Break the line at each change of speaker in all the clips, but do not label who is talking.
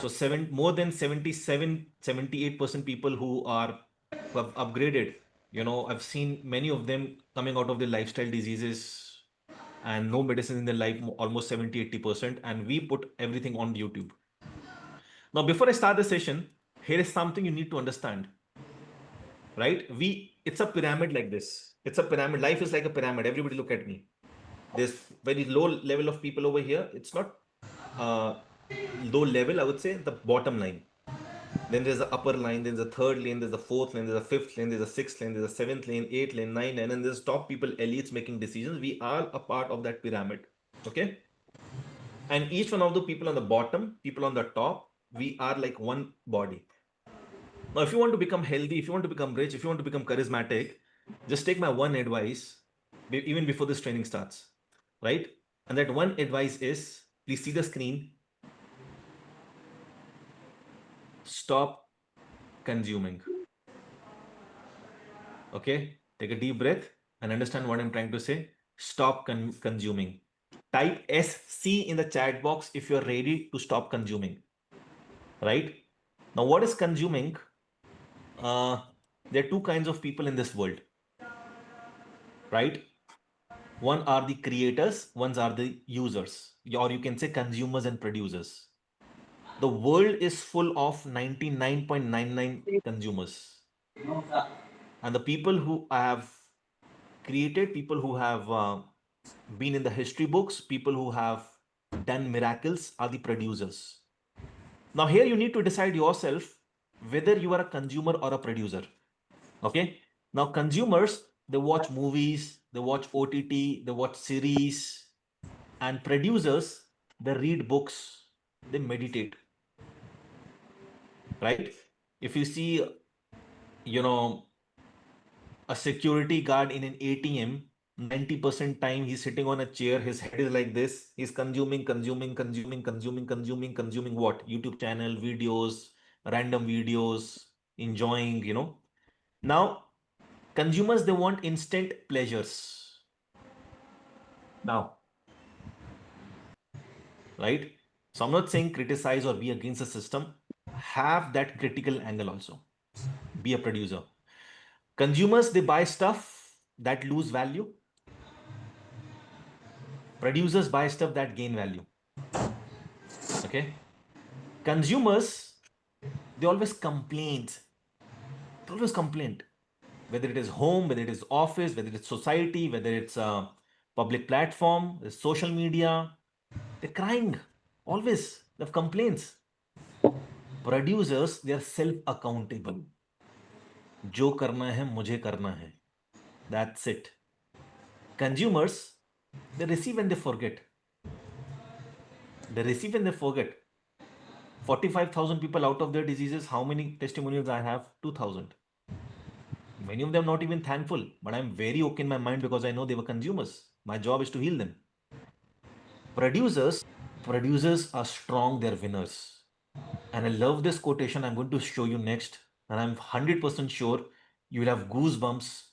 So more than 77, 78% people who have upgraded. I've seen many of them coming out of the lifestyle diseases and no medicine in their life, almost 70, 80%. And we put everything on YouTube. Now, before I start the session, here is something you need to understand, right? It's a pyramid like this. It's a pyramid. Life is like a pyramid. Everybody look at me. There's very low level of people over here. It's not low level, I would say, the bottom line. Then there's the upper line, there's the third lane, there's the fourth lane, there's a fifth lane, there's a sixth lane, there's a seventh lane, eighth lane, nine, and then there's top people, elites making decisions. We are a part of that pyramid. Okay. And each one of the people on the bottom, people on the top, we are like one body. Now, if you want to become healthy, if you want to become rich, if you want to become charismatic, just take my one advice, even before this training starts, right? And that one advice is, please see the screen. Stop consuming. Okay, take a deep breath and understand what I'm trying to say. Stop consuming. Type SC in the chat box if you're ready to stop consuming. Right? Now, what is consuming? There are two kinds of people in this world. Right? One are the creators, ones are the users, or you can say consumers and producers. The world is full of 99.99 consumers. And the people who have created, people who have been in the history books, people who have done miracles are the producers. Now, here you need to decide yourself whether you are a consumer or a producer. Okay. Now, consumers, they watch movies, they watch OTT, they watch series, and producers, they read books, they meditate. Right? If you see, a security guard in an ATM, 90% time he's sitting on a chair, his head is like this, he's consuming what? YouTube channel, videos, random videos, enjoying. Now, consumers, they want instant pleasures. Now, right? So I'm not saying criticize or be against the system. Have that critical angle also. Be a producer. Consumers, they buy stuff that lose value. Producers buy stuff that gain value. Okay. Consumers, they always complain. They always complain. Whether it is home, whether it is office, whether it's society, whether it's a public platform, social media, they're crying. Always. They have complaints. Producers, they are self-accountable. जो करना है मुझे करना है. That's it. Consumers, they receive and they forget. They receive and they forget. 45,000 people out of their diseases, how many testimonials I have? 2,000. Many of them not even thankful, but I'm very okay in my mind because I know they were consumers. My job is to heal them. Producers are strong, they're winners. And I love this quotation I'm going to show you next. And I'm 100% sure you will have goosebumps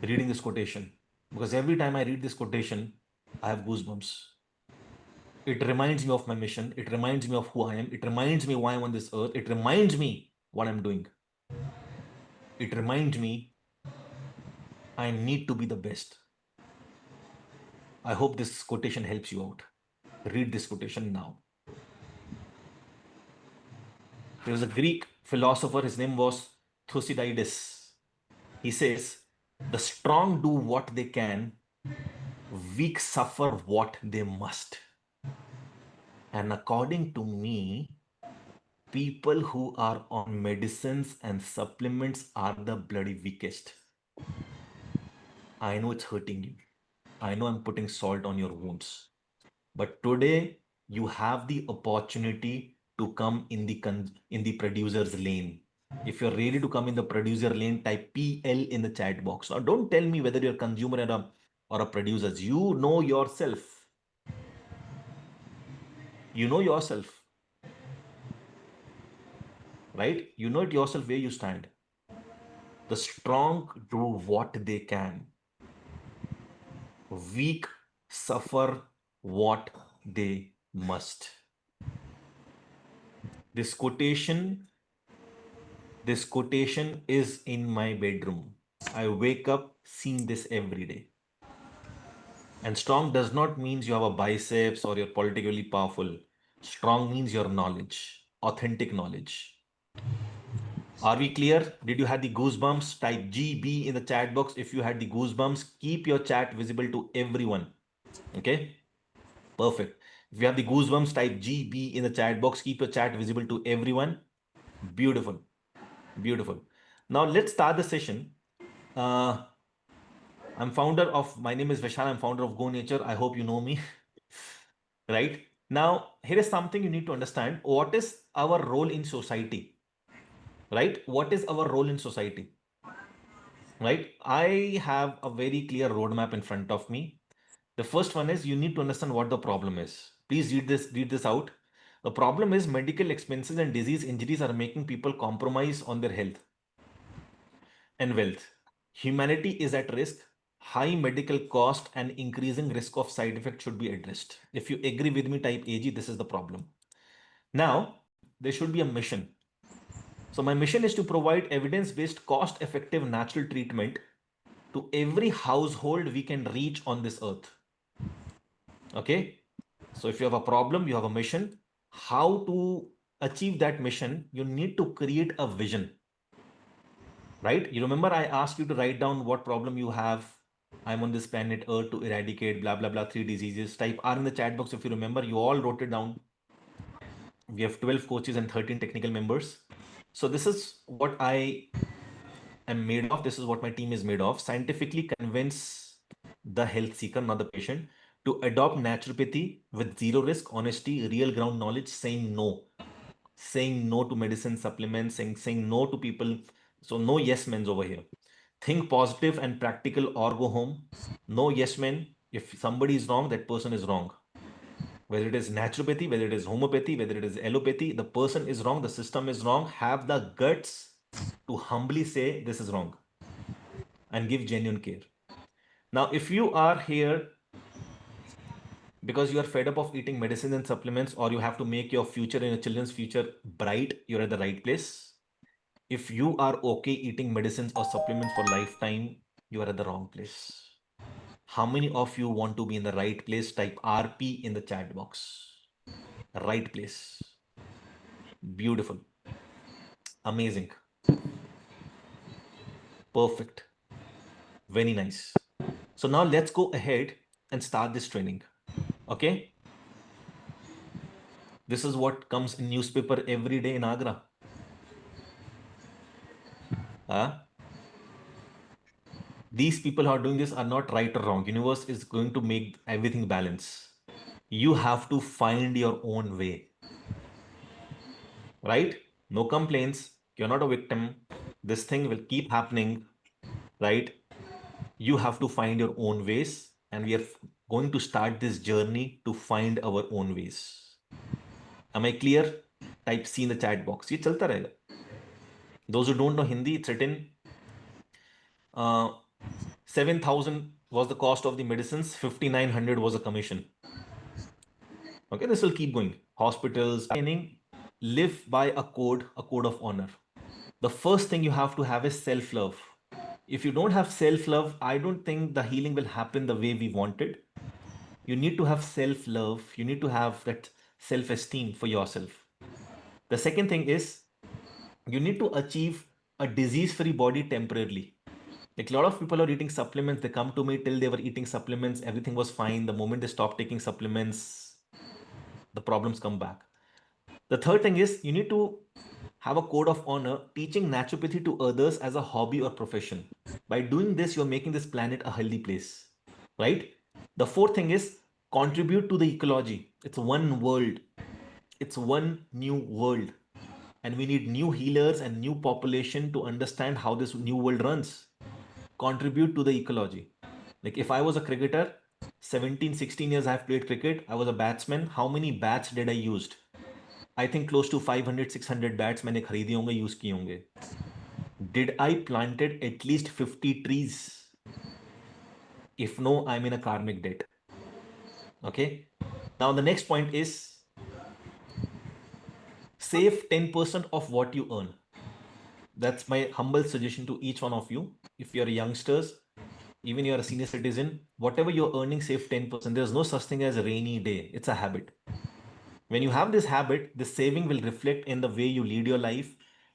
reading this quotation. Because every time I read this quotation, I have goosebumps. It reminds me of my mission. It reminds me of who I am. It reminds me why I'm on this earth. It reminds me what I'm doing. It reminds me I need to be the best. I hope this quotation helps you out. Read this quotation now. There was a Greek philosopher, his name was Thucydides. He says, the strong do what they can, weak suffer what they must. And according to me, people who are on medicines and supplements are the bloody weakest. I know it's hurting you. I know I'm putting salt on your wounds. But today, you have the opportunity to come in the producer's lane. If you're ready to come in the producer lane, type PL in the chat box. Now, don't tell me whether you're a consumer or a producer. You know yourself. You know yourself. Right? You know it yourself where you stand. The strong do what they can. Weak suffer what they must. This quotation is in my bedroom. I wake up seeing this every day. And strong does not mean you have a biceps or you're politically powerful. Strong means your knowledge, authentic knowledge. Are we clear? Did you have the goosebumps? Type GB in the chat box if you had the goosebumps. Keep your chat visible to everyone. Okay? Perfect. If you have the goosebumps, type GB in the chat box. Keep your chat visible to everyone. Beautiful. Beautiful. Now let's start the session. My name is Vishal. I'm founder of Go Nature. I hope you know me. Right? Now, here is something you need to understand. What is our role in society? Right? What is our role in society? Right? I have a very clear roadmap in front of me. The first one is you need to understand what the problem is. Please read this out. The problem is medical expenses and disease injuries are making people compromise on their health and wealth. Humanity is at risk. High medical cost and increasing risk of side effects should be addressed. If you agree with me, type AG, this is the problem. Now, there should be a mission. So my mission is to provide evidence-based, cost-effective natural treatment to every household we can reach on this earth. Okay? So if you have a problem, you have a mission. How to achieve that mission? You need to create a vision. Right? You remember I asked you to write down what problem you have. I'm on this planet Earth to eradicate blah blah blah 3 diseases. Type R in the chat box if you remember. You all wrote it down. We have 12 coaches and 13 technical members. So this is what I am made of. This is what my team is made of. Scientifically convince the health seeker, not the patient, to adopt naturopathy with zero risk, honesty, real ground knowledge, saying no to medicine supplements, saying no to people. So no yes men's over here. Think positive and practical or go home. No yes men. If somebody is wrong, that person is wrong. Whether it is naturopathy, whether it is homeopathy, whether it is allopathy, the person is wrong, the system is wrong. Have the guts to humbly say this is wrong and give genuine care. Now, if you are here because you are fed up of eating medicines and supplements, or you have to make your future and your children's future bright, you're at the right place. If you are okay eating medicines or supplements for lifetime, you are at the wrong place. How many of you want to be in the right place? Type RP in the chat box. Right place. Beautiful. Amazing. Perfect. Very nice. So now let's go ahead and start this training. Okay. This is what comes in newspaper every day in Agra. These people who are doing this are not right or wrong. Universe is going to make everything balance. You have to find your own way. Right? No complaints. You're not a victim. This thing will keep happening. Right? You have to find your own ways, and we are going to start this journey to find our own ways. Am I clear? Type C in the chat box. ये चलता रहेगा. Those who don't know Hindi, it's written 7,000 was the cost of the medicines, 5,900 was a commission. Okay, this will keep going. Hospitals, training, live by a code of honor. The first thing you have to have is self-love. If you don't have self-love, I don't think the healing will happen the way we wanted. You need to have self-love. You need to have that self-esteem for yourself. The second thing is you need to achieve a disease-free body temporarily. Like a lot of people are eating supplements. They come to me till they were eating supplements. Everything was fine. The moment they stop taking supplements, the problems come back. The third thing is you need to have a code of honor, teaching naturopathy to others as a hobby or profession. By doing this, you're making this planet a healthy place, right? The fourth thing is contribute to the ecology. It's one world. It's one new world. And we need new healers and new population to understand how this new world runs. Contribute to the ecology. Like if I was a cricketer, 17, 16 years I've played cricket, I was a batsman. How many bats did I used? I think close to 500, 600 bats मैंने खरीदे होंगे, use किए होंगे. Did I planted at least 50 trees? If no, I'm in a karmic debt. Okay. Now the next point is save 10% of what you earn. That's my humble suggestion to each one of you. If you're youngsters, even you're a senior citizen, whatever you're earning, save 10%. There's no such thing as a rainy day. It's a habit. When you have this habit, the saving will reflect in the way you lead your life,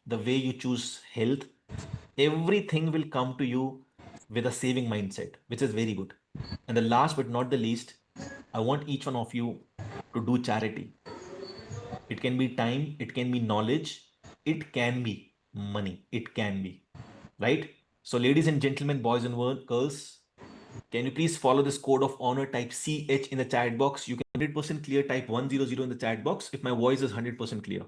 the way you choose health. Everything will come to you with a saving mindset, which is very good. And the last but not the least, I want each one of you to do charity. It can be time, it can be knowledge, it can be money, it can be, right? So, ladies and gentlemen, boys and girls, can you please follow this code of honor? Type CH in the chat box. You can 100% clear, type 100 in the chat box if my voice is 100% clear.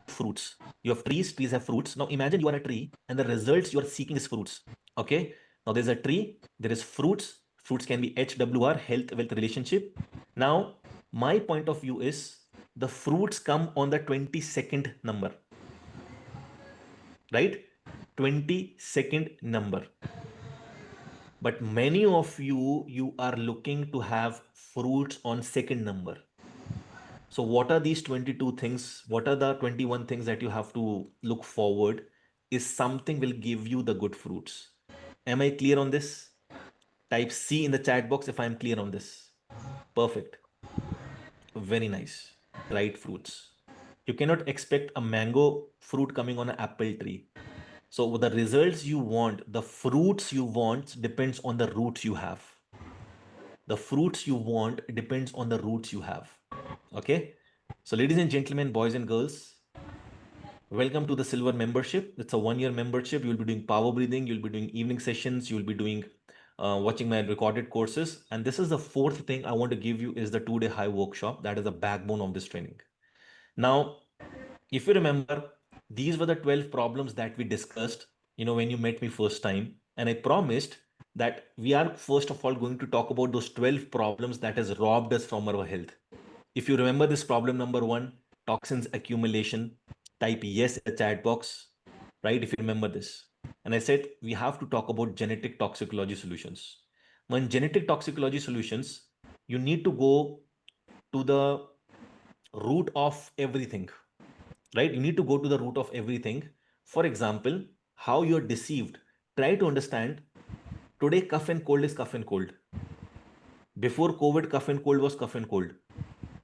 Fruits. You have trees, trees have fruits. Now imagine you are a tree and the results you are seeking is fruits. Okay. Now there's a tree, there is fruits. Fruits can be HWR, health, wealth, relationship. Now, my point of view is the fruits come on the 22nd number, right? 22nd number. But many of you are looking to have fruits on second number. So what are these 22 things? What are the 21 things that you have to look forward? Is something will give you the good fruits. Am I clear on this? Type C in the chat box if I'm clear on this. Perfect. Very nice. Right fruits. You cannot expect a mango fruit coming on an apple tree. So the results you want, the fruits you want depends on the roots you have. The fruits you want depends on the roots you have. Okay. So ladies and gentlemen, boys and girls, welcome to the silver membership. It's a 1-year membership. You'll be doing power breathing. You'll be doing evening sessions. You'll be doing watching my recorded courses. And this is the fourth thing I want to give you is the 2-day high workshop. That is the backbone of this training. Now, if you remember, these were the 12 problems that we discussed, when you met me first time. And I promised that we are first of all going to talk about those 12 problems that has robbed us from our health. If you remember this problem number 1, toxins accumulation, type yes in the chat box, right? If you remember this. And I said, we have to talk about genetic toxicology solutions. Now, in genetic toxicology solutions, you need to go to the root of everything, right? You need to go to the root of everything. For example, how you're deceived. Try to understand. Today, cough and cold is cough and cold. Before COVID, cough and cold was cough and cold.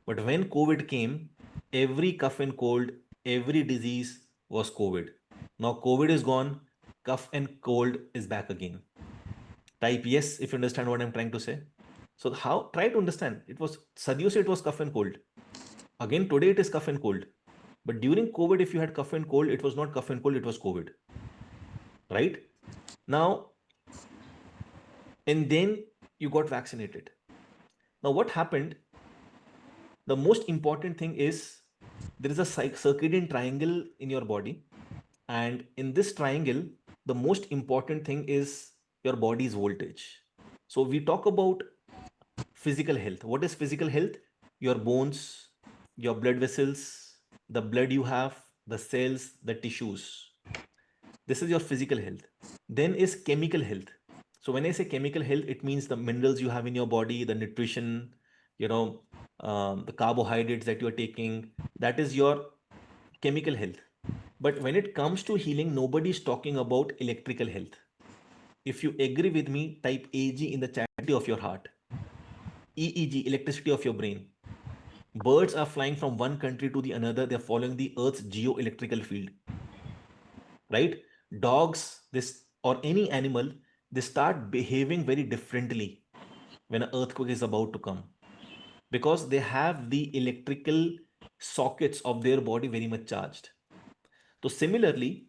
But when COVID came, every cough and cold, every disease was COVID. Now COVID is gone, cough and cold is back again. Type yes if you understand what I'm trying to say. So how try to understand. It was Sadhyu it was cough and cold. Again, today it is cough and cold. But during COVID, if you had cough and cold, it was not cough and cold, it was COVID. Right? Now, and then you got vaccinated. Now, what happened? The most important thing is there is a circadian triangle in your body. And in this triangle, the most important thing is your body's voltage. So we talk about physical health. What is physical health? Your bones, your blood vessels, the blood you have, the cells, the tissues. This is your physical health. Then is chemical health. So when I say chemical health, it means the minerals you have in your body, the nutrition, the carbohydrates that you're taking. That is your chemical health. But when it comes to healing, nobody is talking about electrical health. If you agree with me, type AG in the chat of your heart. EEG, electricity of your brain. Birds are flying from one country to the another. They're following the Earth's geo-electrical field. Right? Dogs, this or any animal, they start behaving very differently when an earthquake is about to come because they have the electrical sockets of their body very much charged. So similarly,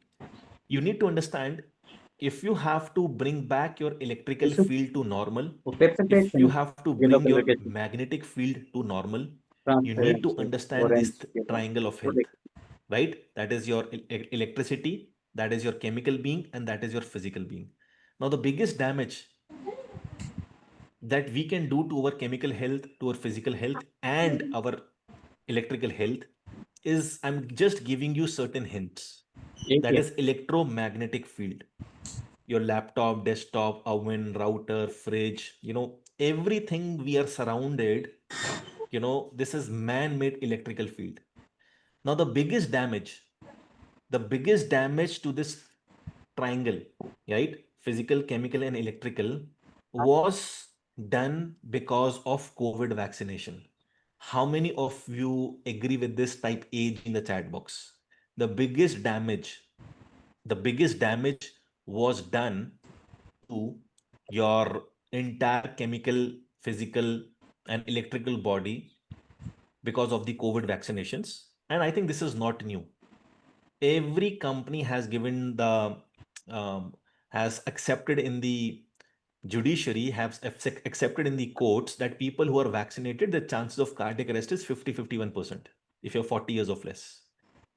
you need to understand if you have to bring back your electrical
Yusuf,
field to normal,
वो फिर से
if you
भेज
have to
ये
bring
local
your
location
magnetic field to normal, you need to
transparency
understand this
orange के बाद
triangle of
वो
health,
देख
right? That is your electricity, that is your chemical being, and that is your physical being. Now, the biggest damage that we can do to our chemical health, to our physical health, and our electrical health is I'm just giving you certain hints.
एक
That
है
is electromagnetic field. Your laptop, desktop, oven, router, fridge, everything we are surrounded, this is man-made electrical field. Now the biggest damage to this triangle, right? Physical, chemical, and electrical was done because of COVID vaccination. How many of you agree with this? Type age in the chat box. The biggest damage, the biggest damage was done to your entire chemical, physical, and electrical body because of the COVID vaccinations. And I think this is not new. Every company has given the has accepted in the judiciary, have accepted in the courts that people who are vaccinated, the chances of cardiac arrest is 50-51% if you're 40 years of less.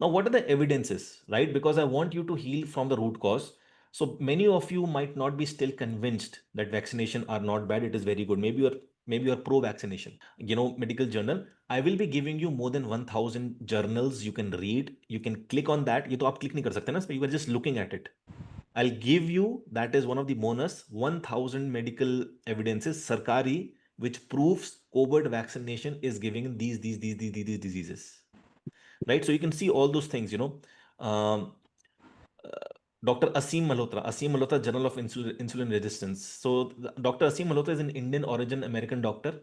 Now, what are the evidences, right? Because I want you to heal from the root cause. So many of you might not be still convinced that vaccination are not bad. It is very good. Maybe you're pro-vaccination. Medical journal. I will be giving you more than 1,000 journals you can read. You can click on that. ये तो आप click नहीं कर सकते ना. You are just looking at it. I'll give you, that is one of the bonus, 1,000 medical evidences, Sarkari, which proves COVID vaccination is giving these diseases. Right? So you can see all those things, Um, Dr. Asim Malhotra, Journal of Insulin Resistance. So Dr. Asim Malhotra is an Indian origin American doctor.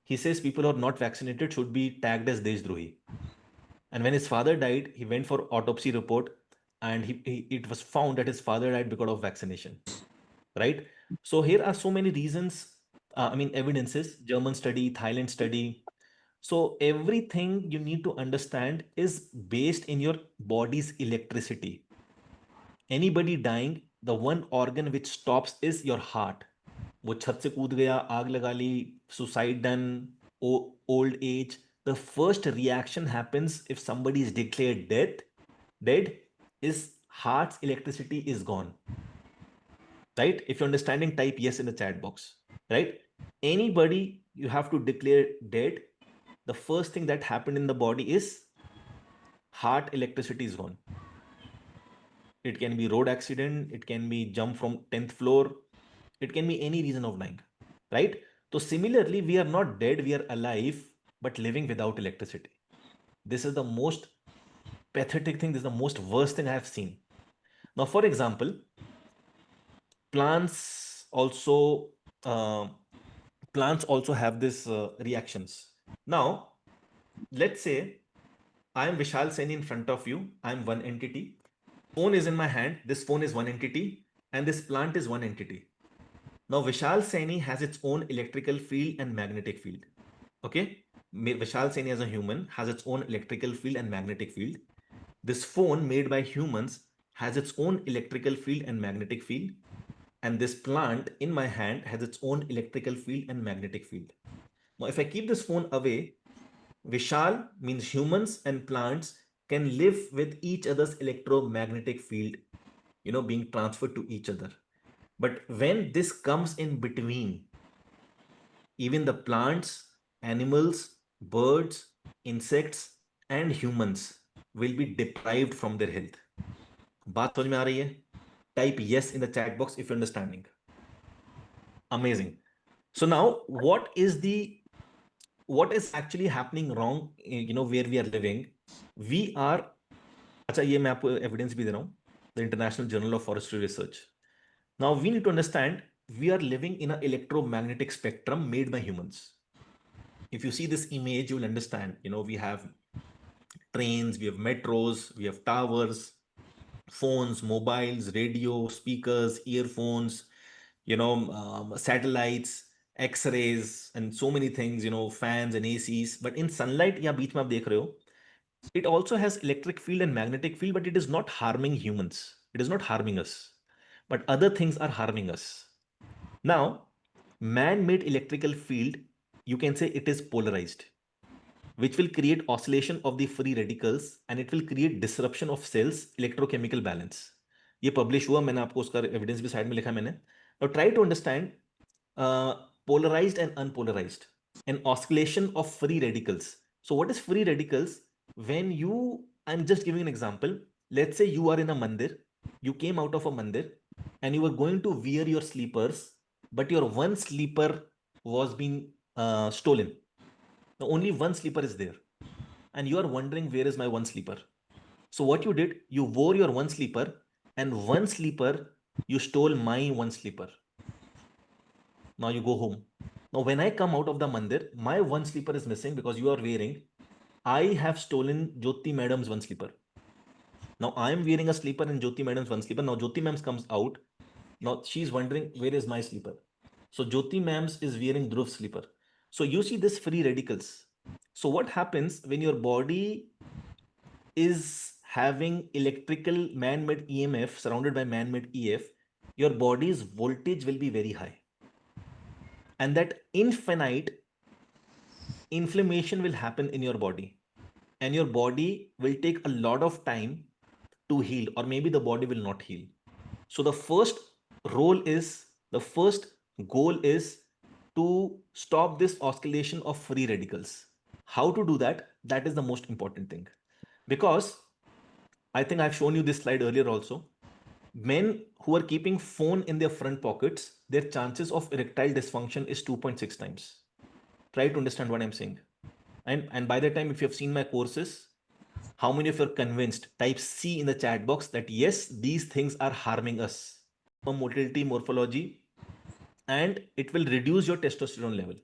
He says people who are not vaccinated should be tagged as Deshdrohi. And when his father died, he went for autopsy report, and it was found that his father died because of vaccination. Right? So here are so many reasons. Evidences. German study, Thailand study. So everything you need to understand is based in your body's electricity. Anybody dying, the one organ which stops is your heart. वो छत से कूद गया, आग लगा ली, suicide done, old age. The first reaction happens if somebody is declared dead, is heart's electricity is gone. Right? If you're understanding, type yes in the chat box. Right? Anybody you have to declare dead, the first thing that happened in the body is heart electricity is gone. It can be road accident, it can be jump from 10th floor, it can be any reason of dying, right? So similarly, we are not dead, we are alive, but living without electricity. This is the most pathetic thing. This is the most worst thing I have seen. Now, for example, plants also uh, plants also have this reactions. Now, let's say I am Vishal Saini in front of you. I am one entity. Phone is in my hand. This phone is one entity, and this plant is one entity. Now, Vishal Saini has its own electrical field and magnetic field. Okay? Vishal Saini as a human has its own electrical field and magnetic field. This phone made by humans has its own electrical field and magnetic field. And this plant in my hand has its own electrical field and magnetic field. Now, if I keep this phone away, Vishal means humans and plants can live with each other's electromagnetic field, being transferred to each other. But when this comes in between, even the plants, animals, birds, insects, and humans will be deprived from their health. बात समझ में आ रही है? Type yes in the chat box if you're understanding. Amazing. So now, what is actually happening wrong? Where we are living, we are. अच्छा, ये मैं आपको evidence भी दे रहा हूँ. The International Journal of Forestry Research. Now we need to understand we are living in an electromagnetic spectrum made by humans. If you see this image, you will understand. We have trains, we have metros, we have towers, phones, mobiles, radio, speakers, earphones, satellites, X-rays, and so many things, fans and ACs. But in sunlight, या बीच में आप देख रहे हो, it also has electric field and magnetic field, but it is not harming humans. It is not harming us. But other things are harming us. Now, man-made electrical field, you can say it is polarized, which will create oscillation of the free radicals and it will create disruption of cells electrochemical balance. ये publish हुआ, मैंने आपको उसका evidence भी side में लिखा मैंने. Now try to understand polarized and unpolarized, an oscillation of free radicals. So what is free radicals? I'm just giving an example. Let's say you are in a mandir, you came out of a mandir and you were going to wear your sleepers, but your one sleeper was being stolen. Now only one sleeper is there, and you are wondering where is my one sleeper. So what you did, you wore your one sleeper, and one sleeper you stole my one sleeper. Now you go home. Now when I come out of the mandir, my one sleeper is missing because you are wearing. I have stolen Jyoti madam's one sleeper. Now I am wearing a sleeper in Jyoti madam's one sleeper. Now Jyoti ma'am's comes out. Now she's wondering where is my sleeper. So Jyoti ma'am's is wearing Dhruv's sleeper. So you see this free radicals. So what happens when your body is having electrical man-made EMF surrounded by man-made EF, your body's voltage will be very high. And that infinite inflammation will happen in your body. And your body will take a lot of time to heal, or maybe the body will not heal. So the first the first goal is to stop this oscillation of free radicals. How to do that? That is the most important thing. Because I think I've shown you this slide earlier also. Men who are keeping phone in their front pockets, their chances of erectile dysfunction is 2.6 times. Try to understand what I'm saying. And by the time, if you have seen my courses, how many of you are convinced? Type C in the chat box that yes, these things are harming us. Motility, morphology, and it will reduce your testosterone level.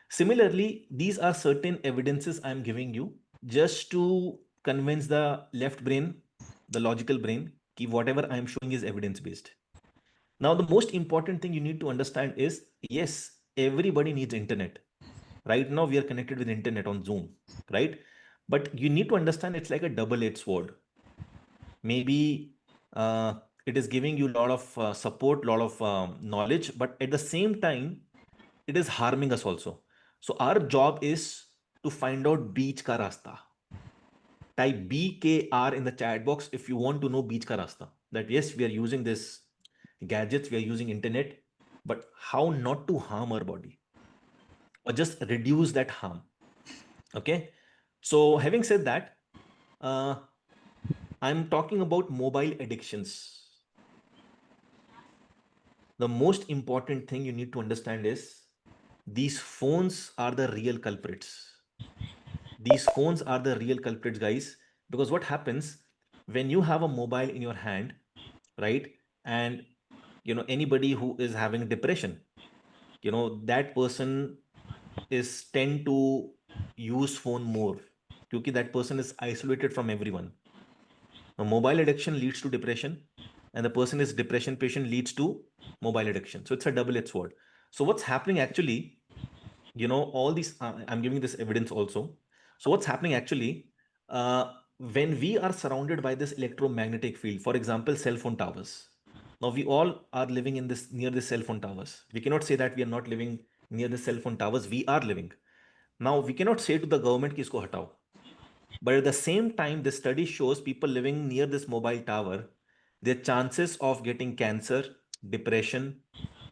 Similarly, these are certain evidences I'm giving you just to convince the left brain, the logical brain, that whatever I'm showing is evidence based. Now, the most important thing you need to understand is yes, everybody needs internet. Right now, we are connected with internet on Zoom, right? But you need to understand it's like a double-edged sword. Maybe it is giving you a lot of support, a lot of knowledge, but at the same time, it is harming us also. So our job is to find out beach ka rasta. Type BKR in the chat box if you want to know beach ka rasta. That yes, we are using this gadgets, we are using internet, but how not to harm our body or just reduce that harm. Okay. So having said that, I'm talking about mobile addictions. The most important thing you need to understand is these phones are the real culprits. These phones are the real culprits, guys, because what happens when you have a mobile in your hand, right? And anybody who is having depression, that person is tend to use phone more because that person is isolated from everyone. Now, mobile addiction leads to depression, and the person is depression patient leads to mobile addiction. So it's a double-edged sword. So what's happening actually, all these, I'm giving this evidence also. So what's happening actually, when we are surrounded by this electromagnetic field, for example, cell phone towers. Now we all are living in this near the cell phone towers. We cannot say that we are not living near the cell phone towers. We are living. Now we cannot say to the government कि इसको हटाओ. But at the same time, the study shows people living near this mobile tower, their chances of getting cancer, depression,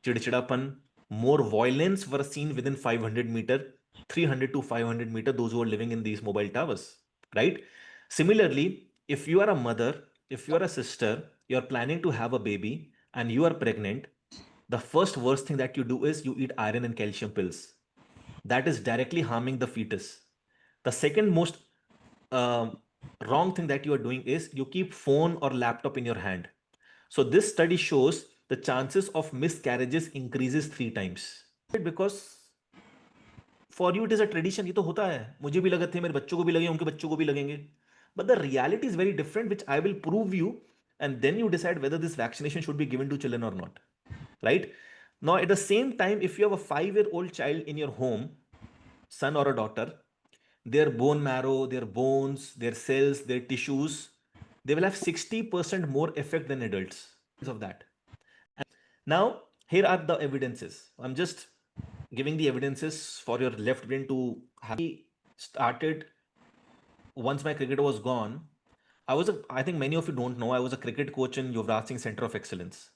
chidchidapan, more violence were seen within 500 meter, 300 to 500 meter, those who are living in these mobile towers, right? Similarly, if you are a mother, if you are a sister, you're planning to have a baby and you are pregnant, the first worst thing that you do is you eat iron and calcium pills. That is directly harming the fetus. The second most wrong thing that you are doing is you keep phone or laptop in your hand. So this study shows the chances of miscarriages increases 3 times. Because for you it is a tradition. ये तो होता है, मुझे भी लगे थे, मेरे बच्चों को भी लगे, उनके बच्चों को भी लगेंगे. But the reality is very different, which I will prove you, and then you decide whether this vaccination should be given to children or not. Right? Now, at the same time, if you have a 5-year-old child in your home, son or a daughter, their bone marrow, their bones, their cells, their tissues, they will have 60% more effect than adults of that. Now, here are the evidences. I'm just giving the evidences for your left brain to have started. Once my cricket was gone, I think many of you don't know, I was a cricket coach in Yuvraj Singh Center of Excellence.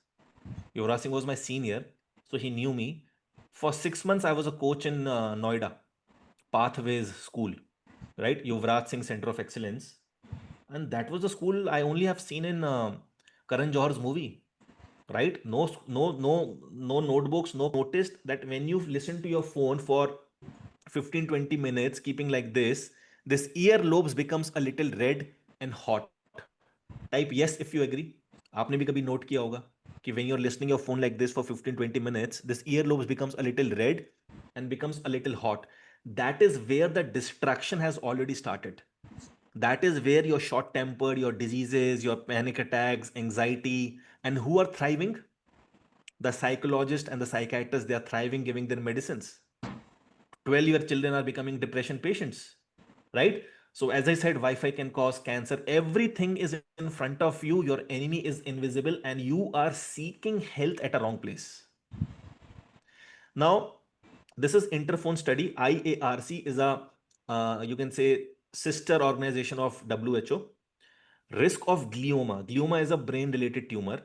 Yuvraj Singh was my senior, so he knew me. For 6 months, I was a coach in Noida, Pathways School, right? Yuvraj Singh Center of Excellence. And that was the school I only have seen in Karan Johar's movie. right? No notebooks, no noticed that when you listen to your phone for 15-20 minutes, keeping like this earlobes becomes a little red and hot. Type yes if you agree. आपने भी कभी note किया होगा कि when you're listening your phone like this for 15-20 minutes, this earlobes becomes a little red and becomes a little hot. That is where the distraction has already started. That is where your short tempered, your diseases, your panic attacks, anxiety, and who are thriving? The psychologist and the psychiatrist, they are thriving giving their medicines. 12-year children are becoming depression patients, right? So as I said, Wi-Fi can cause cancer. Everything is in front of you. Your enemy is invisible and you are seeking health at a wrong place. Now, this is Interphone study. IARC is a, you can say, sister organization of WHO. Risk of glioma. Glioma is a brain-related tumor.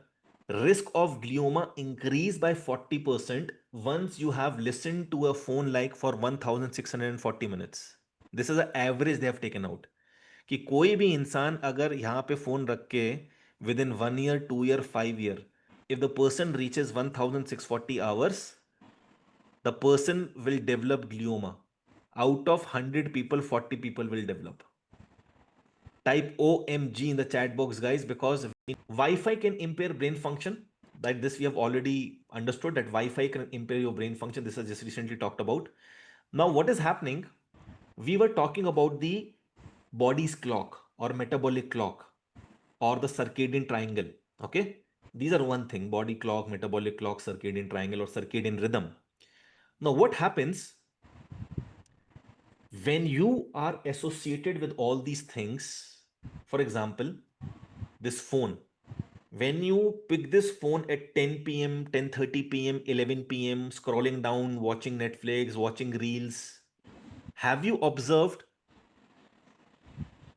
Risk of glioma increase by 40% once you have listened to a phone like for 1640 minutes. This is the average they have taken out. कि कोई भी इंसान अगर यहाँ पे phone रख के within 1 year, 2 year, 5 year, if the person reaches 1640 hours, the person will develop glioma. Out of 100 people, 40 people will develop. Type OMG in the chat box, guys, because Wi-Fi can impair brain function. Like this, we have already understood that Wi-Fi can impair your brain function. This is just recently talked about. Now, what is happening? We were talking about the body's clock or metabolic clock or the circadian triangle. Okay. These are one thing: body clock, metabolic clock, circadian triangle, or circadian rhythm. Now, what happens when you are associated with all these things? For example, this phone. When you pick this phone at 10 p.m., 10:30 p.m., 11 p.m., scrolling down, watching Netflix, watching reels, have you observed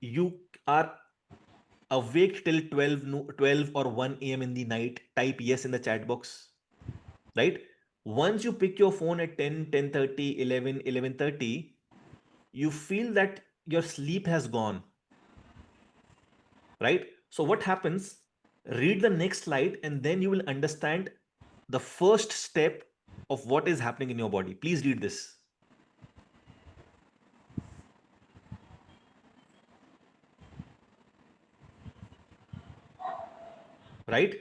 you are awake till 12 or 1 a.m. in the night? Type yes in the chat box, right? Once you pick your phone at 10, 10:30, 11, 11:30, you feel that your sleep has gone, right? So what happens? Read the next slide and then you will understand the first step of what is happening in your body. Please read this. Right?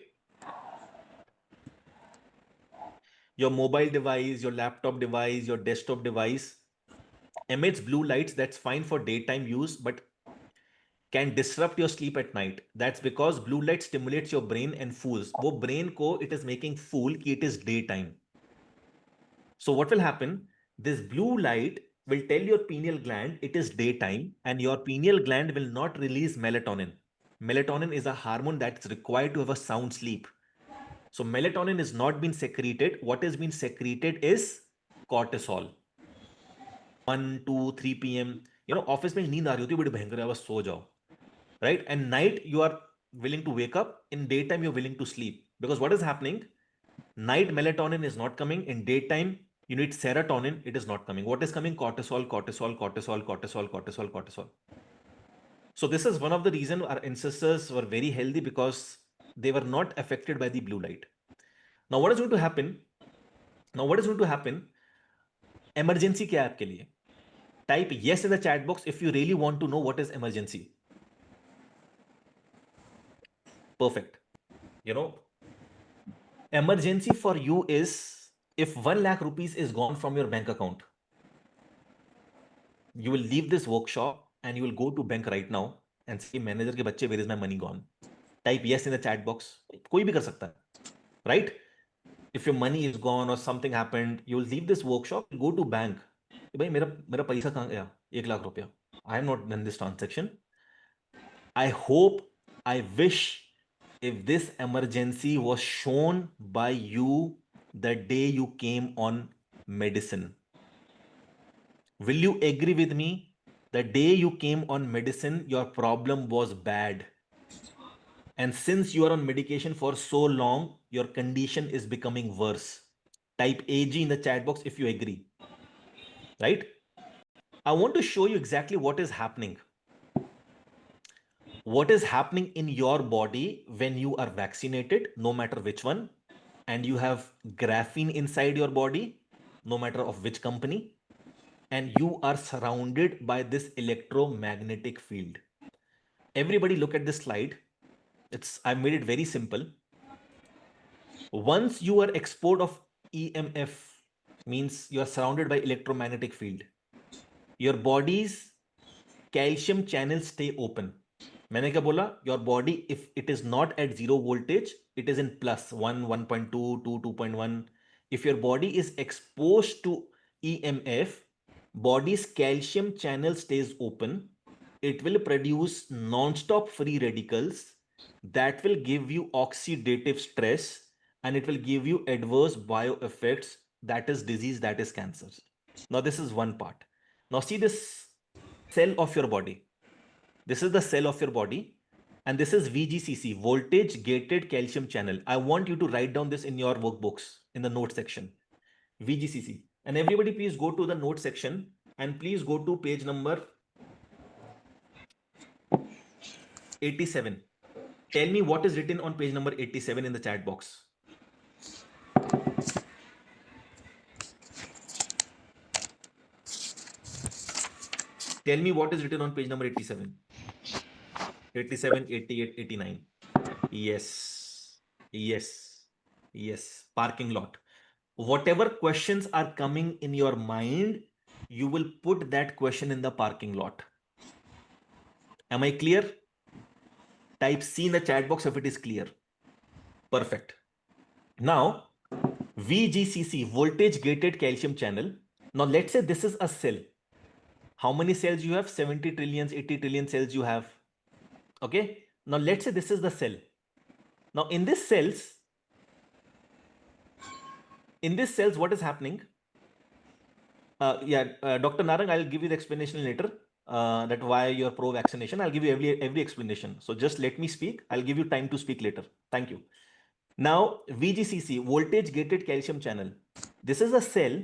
Your mobile device, your laptop device, your desktop device emits blue lights. That's fine for daytime use, but can disrupt your sleep at night. That's because blue light stimulates your brain and fools. वो brain को it is making fool कि it is daytime. So what will happen? This blue light will tell your pineal gland it is daytime and your pineal gland will not release melatonin. Melatonin is a hormone that's required to have a sound sleep. So melatonin is not being secreted. What is being secreted is cortisol. 1, 2, 3 p.m. Office में नींद आ रही होती है बड़ी भयंकर है बस सो जाओ. Right? And night you are willing to wake up. In daytime you're willing to sleep. Because what is happening? Night melatonin is not coming. In daytime you need serotonin. It is not coming. What is coming? Cortisol, cortisol, cortisol, cortisol, cortisol, cortisol. So this is one of the reasons our ancestors were very healthy because they were not affected by the blue light. Now what is going to happen? Emergency क्या है आपके लिए? Type yes in the chat box if you really want to know what is emergency. Perfect. Emergency for you is if 1 lakh rupees is gone from your bank account. You will leave this workshop and you will go to bank right now and say, manager के बच्चे, where is my money gone? Type yes in the chat box. कोई भी कर सकता है, right? If your money is gone or something happened, you will leave this workshop, go to bank. भाई मेरा पैसा कहाँ गया? 1 lakh रुपया. I have not done this transaction. I hope, I wish if this emergency was shown by you the day you came on medicine. Will you agree with me? The day you came on medicine, your problem was bad. And since you are on medication for so long, your condition is becoming worse. Type AG in the chat box if you agree. Right? I want to show you exactly what is happening. What is happening in your body when you are vaccinated, no matter which one, and you have graphene inside your body, no matter of which company, and you are surrounded by this electromagnetic field. Everybody look at this slide. I made it very simple. Once you are exposed of EMF, means you are surrounded by electromagnetic field, your body's calcium channels stay open. मैंने क्या बोला? Your body, if it is not at zero voltage, it is in plus 1, 1.2, 2, 2.1. If your body is exposed to EMF, body's calcium channel stays open. It will produce non-stop free radicals that will give you oxidative stress, and it will give you adverse bio effects, that is disease, that is cancer. Now this is one part. Now see this cell of your body. This is the cell of your body, and this is VGCC, voltage gated calcium channel. I want you to write down this in your workbooks in the note section. VGCC. And everybody please go to the note section and please go to page number 87. Tell me what is written on page number 87 in the chat box. Tell me what is written on page number 87. 87, 88, 89. Yes. Yes. Yes. Parking lot. Whatever questions are coming in your mind, you will put that question in the parking lot. Am I clear? Type C in the chat box if it is clear. Perfect. Now, VGCC, voltage gated calcium channel. Now, let's say this is a cell. How many cells you have? 70 trillion, 80 trillion cells you have. Okay. Now, let's say this is the cell. Now, in this cells, what is happening? Dr. Narang, I'll give you the explanation later. That why you're pro vaccination. I'll give you every explanation. So just let me speak. I'll give you time to speak later. Thank you. Now, VGCC, voltage gated calcium channel. This is a cell.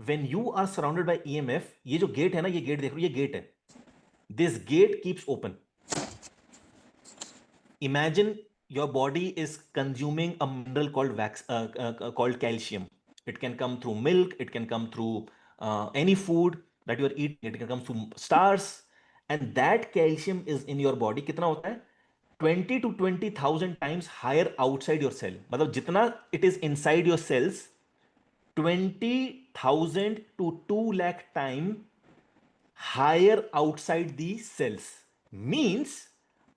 When you are surrounded by EMF, ये जो gate है ना, ये gate देखो, ये gate है. This gate keeps open. Imagine your body is consuming a mineral called calcium. It can come through milk. It can come through any food that you are eating. It can come through stars, and that calcium is in your body. कितना होता है? 20 to 20,000 times higher outside your cell. मतलब जितना it is inside your cells, 20,000 to 2 lakh times higher outside the cells. Means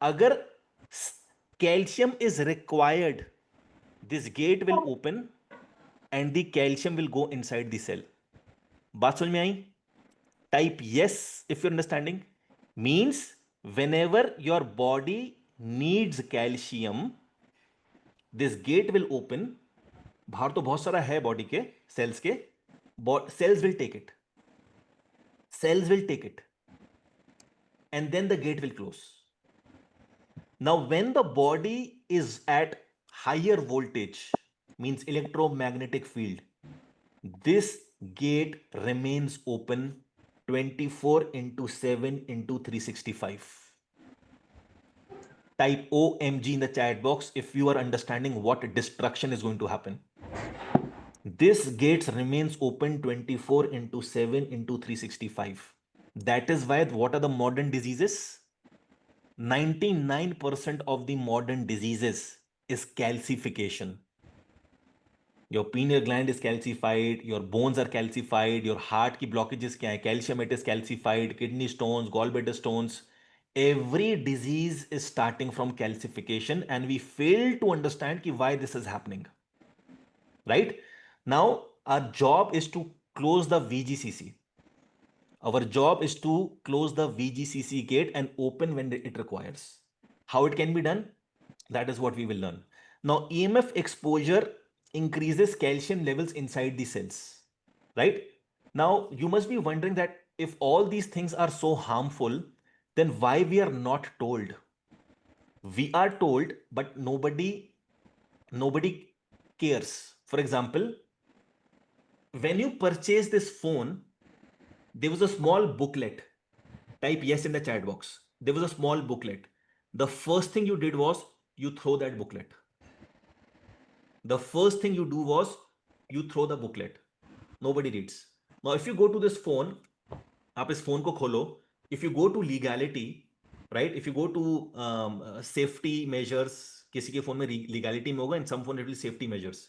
अगर calcium is required, this gate will open and the calcium will go inside the cell. बात समझ में आई? Type yes if you're understanding. Means whenever your body needs calcium, this gate will open. बाहर तो बहुत सारा है body के sales के. Cells will take it. Cells will take it. And then the gate will close. Now, when the body is at higher voltage, means electromagnetic field, this gate remains open 24 into 7 into 365. Type OMG in the chat box if you are understanding what destruction is going to happen. This gate remains open 24 into 7 into 365. That is why what are the modern diseases? 99% of the modern diseases is calcification. Your pineal gland is calcified, your bones are calcified, your heart की blockages क्या है? Calcium it is calcified, kidney stones, gallbladder stones. Every disease is starting from calcification, and we fail to understand why this is happening. Right? Now, our job is to close the VGCC. Our job is to close the VGCC gate and open when it requires. How it can be done? That is what we will learn. Now, EMF exposure increases calcium levels inside the cells. Right? Now, you must be wondering that if all these things are so harmful, then why we are not told? We are told, but nobody cares. For example, when you purchase this phone, there was a small booklet. Type yes in the chat box. There was a small booklet. The first thing you did was you throw that booklet. the first thing you do was you throw the booklet. Nobody reads. Now if you go to this phone, आप इस phone को खोलो, if you go to legality, right, if you go to safety measures, किसी के phone में legality में होगा, in some phone it will be safety measures.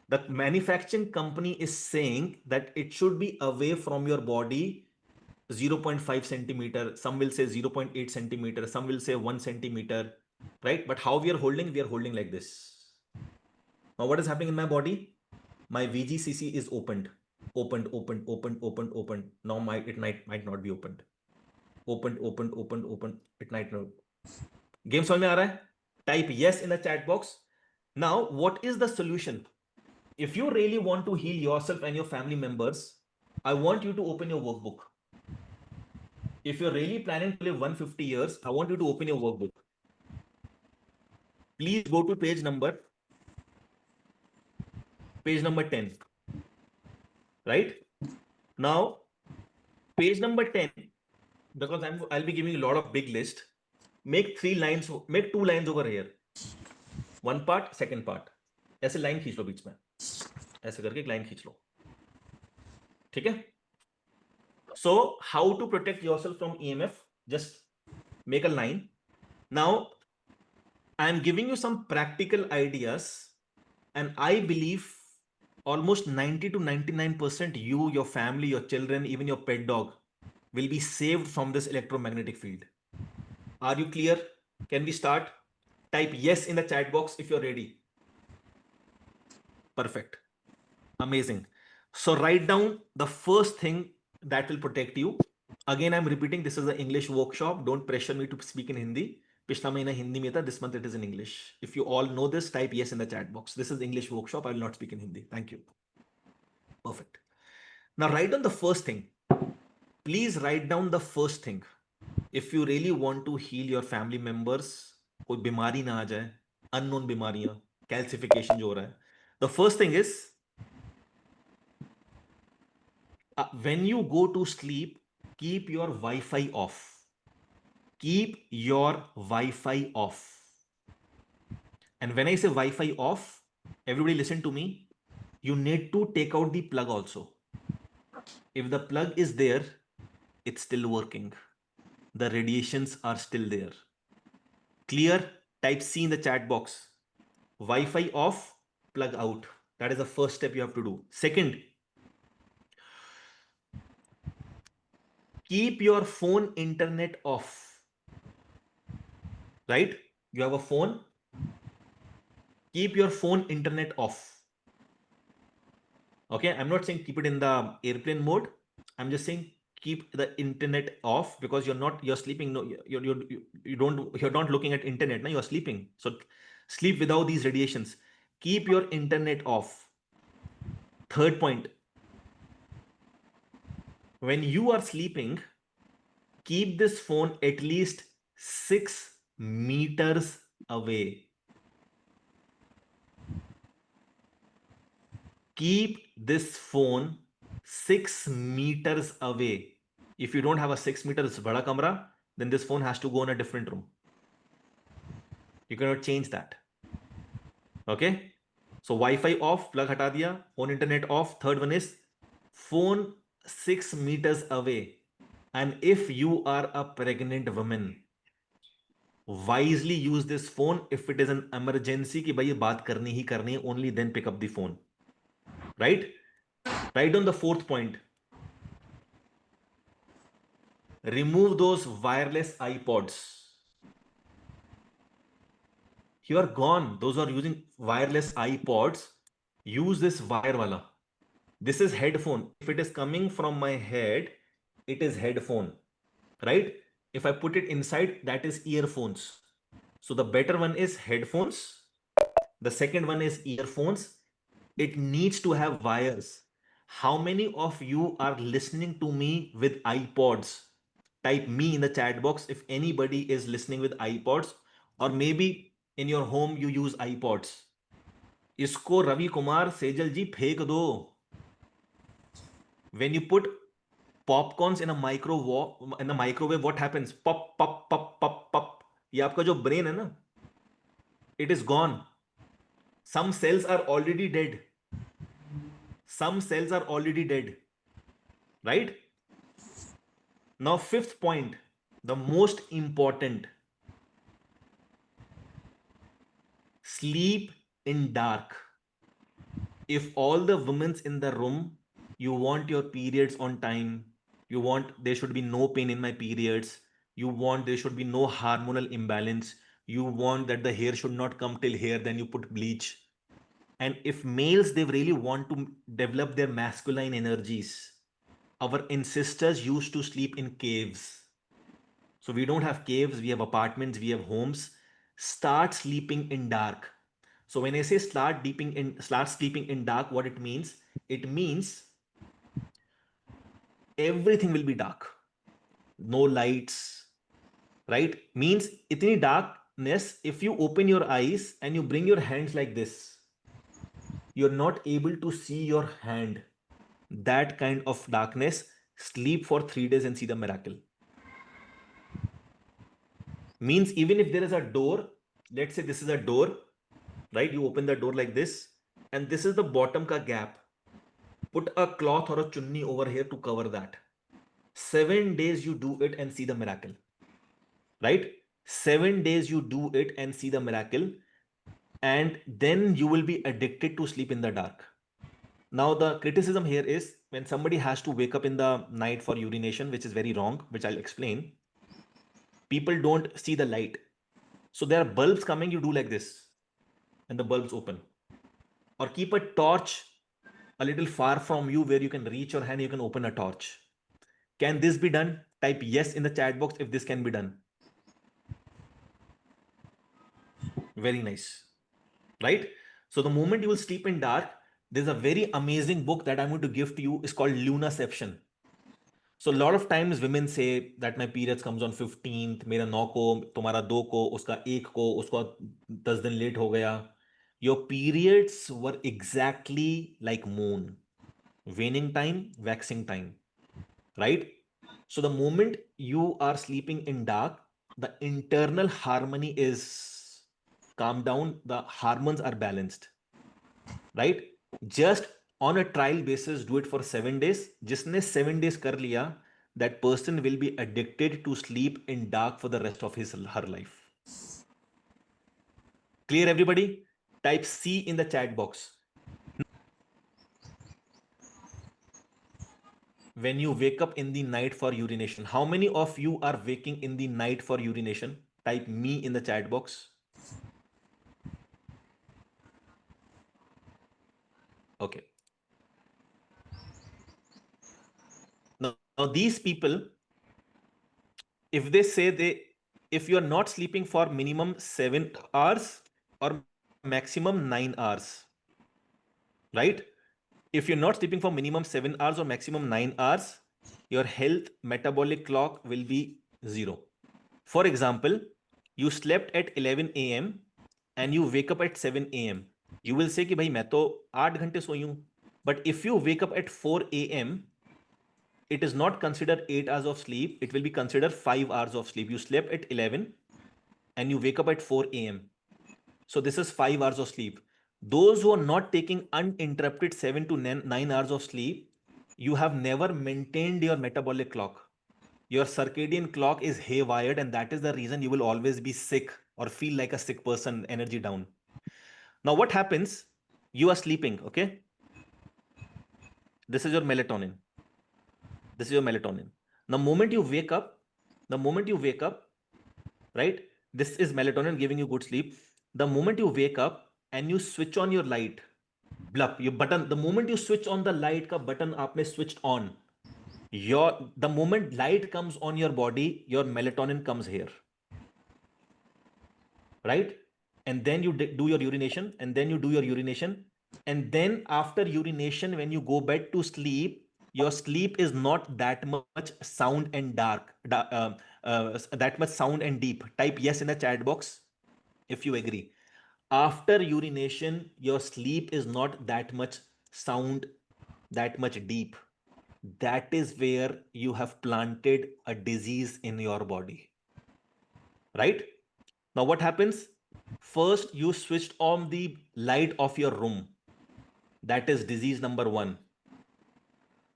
The manufacturing company is saying that it should be away from your body 0.5 centimeter, some will say 0.8 centimeter, some will say 1 centimeter, right? But how we are holding like this. Now what is happening in my body? My VGCC is opened. Now it might not be opened. Opened. It might not. Game समझ में आ रहा है? Type yes in the chat box. Now, what is the solution? If you really want to heal yourself and your family members, I want you to open your workbook. If you're really planning to live 150 years, I want you to open your workbook. Please go to page number 10. Right? Now, page number 10, because I'll be giving you a lot of big list. Make 2 lines over here. One part, second part. ऐसे line खींच लो बीच में, ऐसे करके एक line खींच लो, ठीक है? So how to protect yourself from EMF? Just make a line. Now I'm giving you some practical ideas, and I believe almost 90 to 99% you, your family, your children, even your pet dog will be saved from this electromagnetic field. Are you clear? Can we start? Type yes in the chat box if you're ready. Perfect. Amazing. So write down the first thing that will protect you. Again, I'm repeating, this is an English workshop. Don't pressure me to speak in Hindi. पिछला महीना हिंदी में था, this month it is in English. If you all know this, type yes in the chat box. This is English workshop. I will not speak in Hindi. Thank you. Perfect. Now write down the first thing. Please write down the first thing. If you really want to heal your family members, कोई बीमारी ना आ जाए, unknown बीमारियां, calcification जो हो रहा है. The first thing is, when you go to sleep, keep your Wi-Fi off. Keep your Wi-Fi off. And when I say Wi-Fi off, everybody listen to me. You need to take out the plug also. If the plug is there, it's still working. The radiations are still there. Clear? Type C in the chat box. Wi-Fi off, plug out. That is the first step you have to do. Second, keep your phone internet off. Right? You have a phone. Keep your phone internet off. Okay, I'm not saying keep it in the airplane mode. I'm just saying keep the internet off, because you're sleeping. No, you're not looking at internet. Now you're sleeping. So sleep without these radiations. Keep your internet off. Third point, when you are sleeping, keep this phone at least 6 meters away. Keep this phone 6 meters away. If you don't have a 6 meters bada kamra, then this phone has to go in a different room. You cannot change that. Okay? So Wi-Fi off, plug hata diya, phone internet off. Third one is phone 6 meters away. And if you are a pregnant woman, wisely use this phone. If it is an emergency ki bhai ye baat karni hi karni hai, only then pick up the phone. Right? Write down the fourth point. Remove those wireless iPods. You are gone. Those who are using wireless iPods, use this wire wala. This is headphone. If it is coming from my head, it is headphone, right? If I put it inside, that is earphones. So the better one is headphones. The second one is earphones. It needs to have wires. How many of you are listening to me with iPods? Type me in the chat box if anybody is listening with iPods, or maybe in your home you use iPods. इसको रवि कुमार सेजल जी फेंक दो. When you put popcorns in a microwave, what happens? Pop, pop, pop, pop, pop. ये आपका जो brain है ना, it is gone. Some cells are already dead. Some cells are already dead. Right? Now, fifth point, the most important. Sleep in dark. If all the women's in the room, you want your periods on time, you want there should be no pain in my periods, you want there should be no hormonal imbalance, you want that the hair should not come till here, then you put bleach. And if males they really want to develop their masculine energies, our ancestors used to sleep in caves. So we don't have caves, we have apartments, we have homes. Start sleeping in dark. So when I say start sleeping in dark, what it means everything will be dark. No lights, right? Means itni darkness, if you open your eyes and you bring your hands like this, you're not able to see your hand. That kind of darkness, sleep for 3 days and see the miracle. Means even if there is a door, let's say this is a door, right? You open the door like this, and this is the bottom ka gap. Put a cloth or a chunni over here to cover that. 7 days you do it and see the miracle. Right? 7 days you do it and see the miracle, and then you will be addicted to sleep in the dark. Now, the criticism here is when somebody has to wake up in the night for urination, which is very wrong, which I'll explain. People don't see the light. So there are bulbs coming, you do like this, and the bulbs open. Or keep a torch a little far from you where you can reach your hand, you can open a torch. Can this be done? Type yes in the chat box if this can be done. Very nice. Right? So the moment you will sleep in dark, there's a very amazing book that I'm going to give to you. It's called Lunaception. So a lot of times women say that my periods comes on 15th, मेरा 9 को, तुम्हारा 2 को, उसका 1 को, उसका 10 दिन late हो गया. Your periods were exactly like moon. Waning time, waxing time. Right? So the moment you are sleeping in dark, the internal harmony is calmed down, the hormones are balanced. Right? Just on a trial basis, do it for 7 days. Jisne 7 days kar liya, that person will be addicted to sleep in dark for the rest of her life. Clear, everybody? Type C in the chat box. When you wake up in the night for urination, how many of you are waking in the night for urination? Type me in the chat box. Okay. Now these people, if they say if you are not sleeping for minimum 7 hours or maximum 9 hours, right? If you're not sleeping for minimum 7 hours or maximum 9 hours, your health metabolic clock will be 0. For example, you slept at 11 a.m. and you wake up at 7 a.m. You will say कि भाई मैं तो 8 घंटे सोई हूं. But if you wake up at 4 a.m., it is not considered 8 hours of sleep. It will be considered 5 hours of sleep. You slept at 11 and you wake up at 4 a.m. So this is 5 hours of sleep. Those who are not taking uninterrupted 7 to 9 hours of sleep, you have never maintained your metabolic clock. Your circadian clock is haywired, and that is the reason you will always be sick or feel like a sick person, energy down. Now what happens? You are sleeping, okay? This is your melatonin. This is your melatonin. The moment you wake up, right? This is melatonin giving you good sleep. The moment you wake up and you switch on your light, blup, your button, the moment you switch on the light ka button aapne switched on, the moment light comes on your body, your melatonin comes here. Right? And then you do your urination, and then after urination, when you go bed to sleep, your sleep is not that much sound and that much sound and deep. Type yes in the chat box if you agree. After urination, your sleep is not that much sound, that much deep. That is where you have planted a disease in your body. Right? Now what happens? First, you switched on the light of your room. That is disease number 1.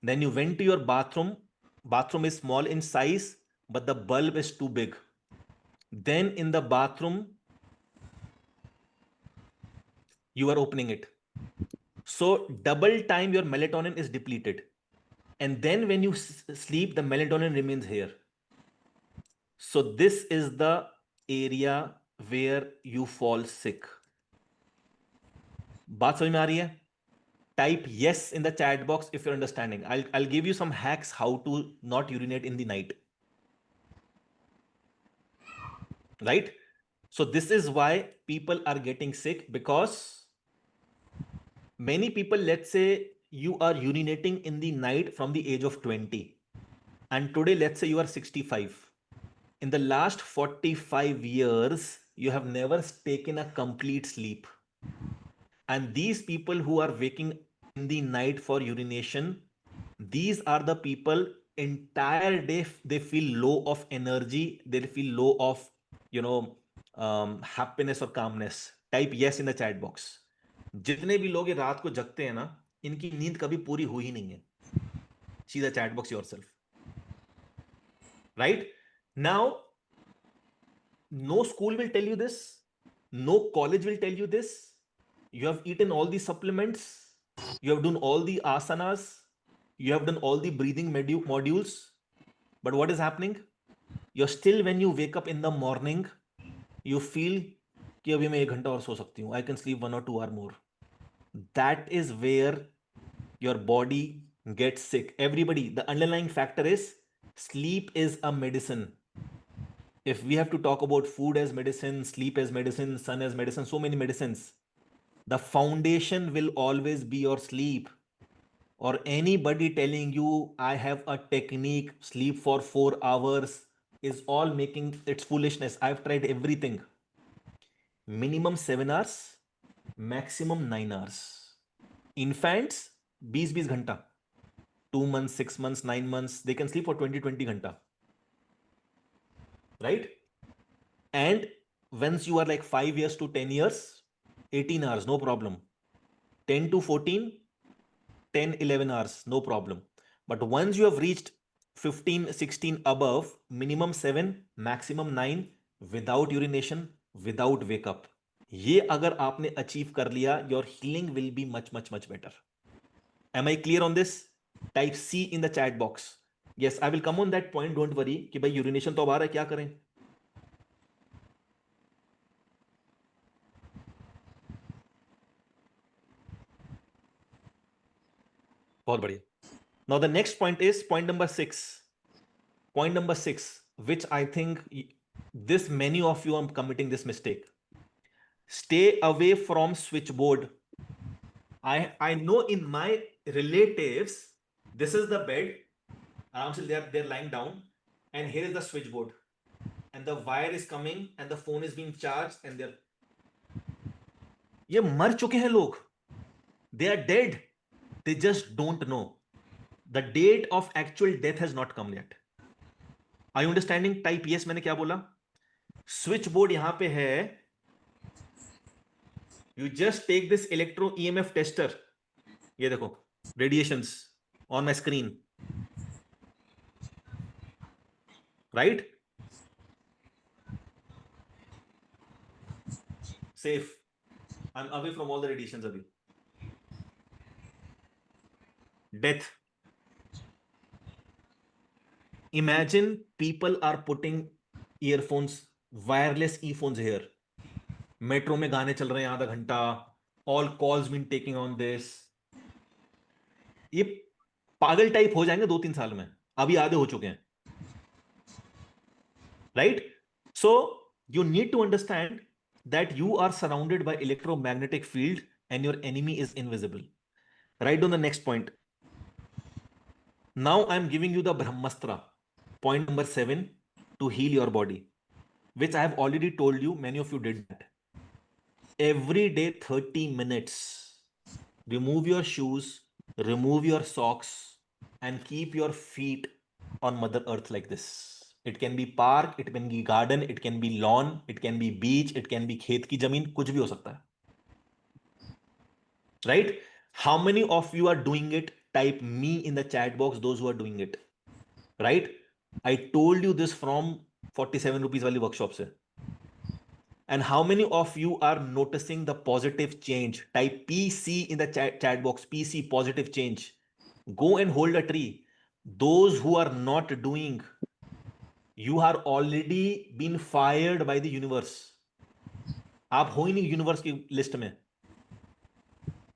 Then you went to your bathroom. Bathroom is small in size, but the bulb is too big. Then in the bathroom, you are opening it. So double time your melatonin is depleted. And then when you sleep, the melatonin remains here. So this is the area where you fall sick. बात समझ में आ रही है? Type yes in the chat box if you're understanding. I'll give you some hacks how to not urinate in the night. Right? So this is why people are getting sick, because many people, let's say you are urinating in the night from the age of 20, and today let's say you are 65. In the last 45 years, you have never taken a complete sleep. And these people who are waking in the night for urination, these are the people entire day they feel low of energy, they feel low of, happiness or calmness. Type yes in the chat box. जितने भी लोग ये रात को जगते हैं ना, इनकी नींद कभी पूरी हुई ही नहीं है. See the chat box yourself. Right? Now, no school will tell you this, no college will tell you this. You have eaten all the supplements, you have done all the asanas, you have done all the breathing modules, but what is happening? You're still, when you wake up in the morning, you feel कि अभी मैं 1 घंटा और सो सकती हूँ, I can sleep 1 or 2 hours more. That is where your body gets sick. Everybody, the underlying factor is sleep is a medicine. If we have to talk about food as medicine, sleep as medicine, sun as medicine, so many medicines, the foundation will always be your sleep. Or anybody telling you I have a technique, sleep for 4 hours, is all making, it's foolishness. I've tried everything. Minimum 7 hours, maximum 9 hours. Infants 20 घंटा, 2 months, 6 months, 9 months, they can sleep for 20 घंटा. Right? And once you are like 5 years to 10 years, 18 hours, no problem. 10 to 14, 10, 11 hours, no problem. But once you have reached 15, 16 above, minimum 7, maximum 9, without urination, without wake up. ये अगर आपने achieve कर लिया, your healing will be much, much, much better. Am I clear on this? Type C in the chat box. Yes, I will come on that point, don't worry कि भाई urination तो अब आ रहा है, क्या करें? बहुत बढ़िया. Now the next point is point number 6. Point number 6, which I think this many of you are committing this mistake. Stay away from switchboard. I know in my relatives, this is the bed, they're lying down, and here is the switchboard, and the wire is coming, and the phone is being charged, and they're, ये मर चुके हैं लोग. They are dead. They just don't know. The date of actual death has not come yet. Are you understanding? Type yes. मैंने क्या बोला? Switch board यहां पे है. You just take this electro EMF tester. ये देखो, radiations on my screen. Right? Safe. I'm away from all the radiations abhi. Death. Imagine people are putting earphones, wireless earphones here. Metro में गाने चल रहे हैं आधा घंटा. All calls been taking on this. ये पागल टाइप हो जाएंगे 2-3 साल में. अभी आधे हो चुके हैं. Right? So you need to understand that you are surrounded by electromagnetic field and your enemy is invisible. Right on the next point. Now I'm giving you the Brahmastra, point number 7, to heal your body, which I have already told you. Many of you did that. Every day 30 minutes, remove your shoes, remove your socks, and keep your feet on Mother Earth like this. It can be park, it can be garden, it can be lawn, it can be beach, it can be खेत की जमीन, कुछ भी हो सकता है. Right? How many of you are doing it? Type me in the chat box, those who are doing it. Right? I told you this from 47 rupees वाली workshop से. And how many of you are noticing the positive change? Type PC in the chat box. PC, positive change. Go and hold a tree. Those who are not doing, you are already been fired by the universe. आप हो ही नहीं universe की list में.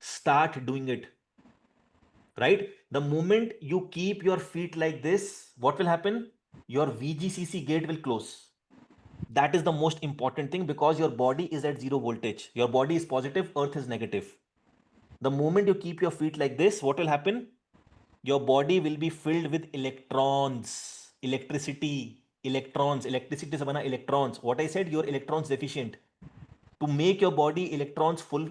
Start doing it. Right? The moment you keep your feet like this, what will happen? Your VGCC gate will close. That is the most important thing, because your body is at 0 voltage. Your body is positive, earth is negative. The moment you keep your feet like this, what will happen? Your body will be filled with electrons, electricity, electrons. Electricity se bana electrons. What I said, you're electrons deficient. To make your body electrons full,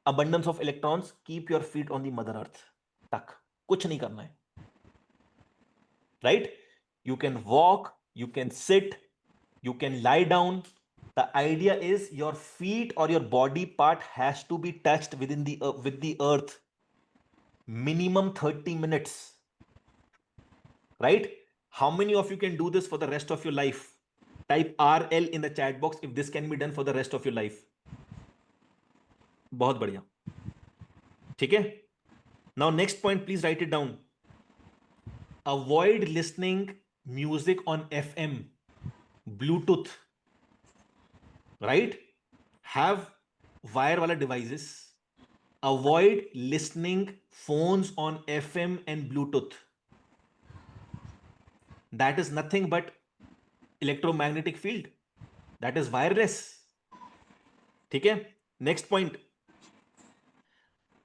abundance of electrons, keep your feet on the mother earth. Tak. Kuch nahi karna hai. Right? You can walk, you can sit, you can lie down. The idea is your feet or your body part has to be touched within the with the earth minimum 30 minutes. Right? How many of you can do this for the rest of your life? Type RL in the chat box if this can be done for the rest of your life. बहुत बढ़िया. ठीक है? Now next point, please write it down. Avoid listening music on FM, Bluetooth. Right? Have wire wala devices. Avoid listening phones on FM and Bluetooth. That is nothing but electromagnetic field. That is wireless. ठीक है? Next point.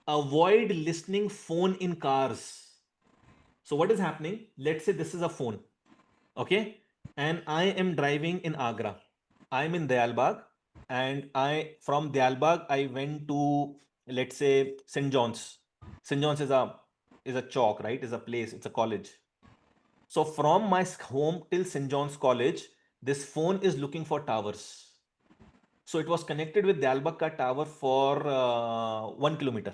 Avoid listening phone in cars. So what is happening? Let's say this is a phone. Okay? And I am driving in Agra. I am in Dayalbagh, and from Dayalbagh I went to, let's say, St. John's. St. John's is a chalk, right? Is a place, it's a college. So from my home till St. John's College, this phone is looking for towers. So it was connected with Dayalbagh ka tower for 1 kilometer.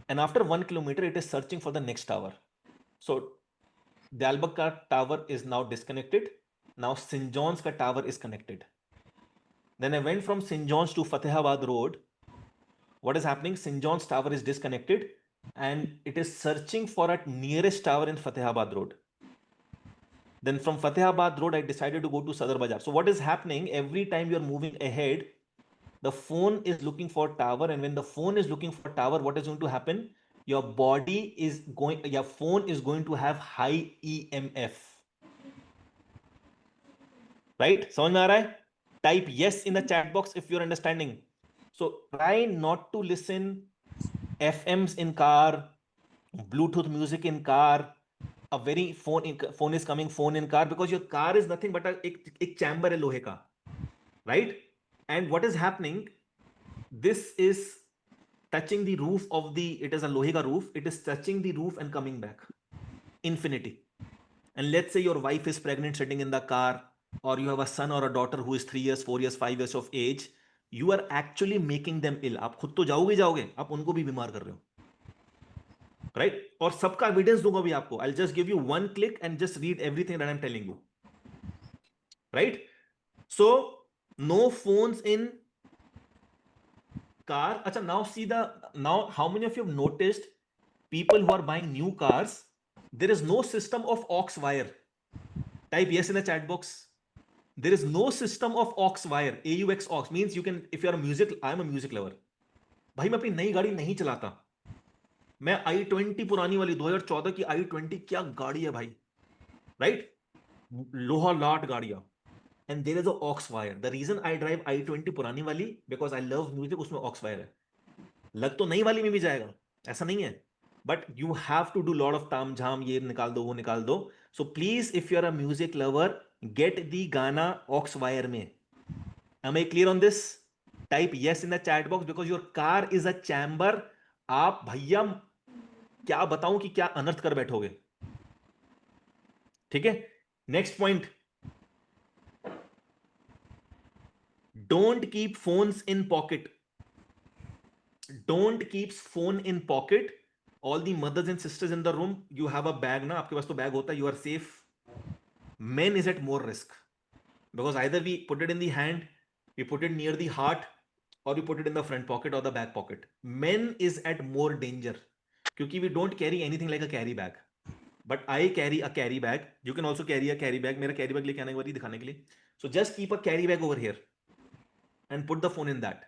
And after 1 kilometer, it is searching for the next tower. So Dayalbagh ka tower is now disconnected. Now St. John's ka tower is connected. Then I went from St. John's to Fatehabad Road. What is happening? St. John's tower is disconnected, and it is searching for a nearest tower in Fatehabad Road. Then from Fatehabad Road, I decided to go to Sadar Bazaar. So what is happening? Every time you're moving ahead, the phone is looking for tower, and when the phone is looking for tower, what is going to happen? Your phone is going to have high EMF. Right? समझ में आ रहा है? Type yes in the chat box if you're understanding. So try not to listen FMs in car, Bluetooth music in car, a very phone is coming phone in car, because your car is nothing but एक chamber है लोहे का. Right? And what is happening? This is touching the roof of it is a lohe ka roof. It is touching the roof and coming back. Infinity. And let's say your wife is pregnant sitting in the car, or you have a son or a daughter who is 3 years, 4 years, 5 years of age. You are actually making them ill. आप खुद तो जाओगे, आप उनको भी बीमार कर रहे हो. Right? और सबका evidence दूंगा भी आपको. I'll just give you one click and just read everything that I'm telling you. Right? So, no phones in car. Achha, now how many of you have noticed people who are buying new cars, there is no system of aux wire? Type yes in the chat box. There is no system of aux wire. AUX aux means you can, if you are a music, I am a music lover. भाई मैं अपनी नई गाड़ी नहीं चलाता. मैं i20 पुरानी वाली 2014 की i20 क्या गाड़ी है भाई. राइट? लोहा लाट गाड़ियां. And there is a aux wire. The reason I drive i20 पुरानी वाली, because I love music, उसमें aux wire है. लग तो नई वाली में भी जाएगा, ऐसा नहीं है, but you have to do lot of ताम झाम, ये निकाल दो वो निकाल दो. So please if you are a music lover, get the गाना ऑक्स वायर में. Am I clear on this? Type yes in the chat box, because your car is a chamber. आप भैया क्या बताऊं कि क्या अनर्थ कर बैठोगे. ठीक है? Next point. Don't keep phones in pocket. Don't keep phone in pocket. All the mothers and sisters in the room, you have a bag na, आपके पास तो bag होता है, you are safe. Men is at more risk because either we put it in the hand, we put it near the heart, or we put it in the front pocket or the back pocket. Men is at more danger क्योंकि we don't carry anything like a carry bag. But I carry a carry bag. You can also carry a carry bag. मेरा carry bag लेके आने के बाद ही दिखाने के लिए. So just keep a carry bag over here and put the phone in that.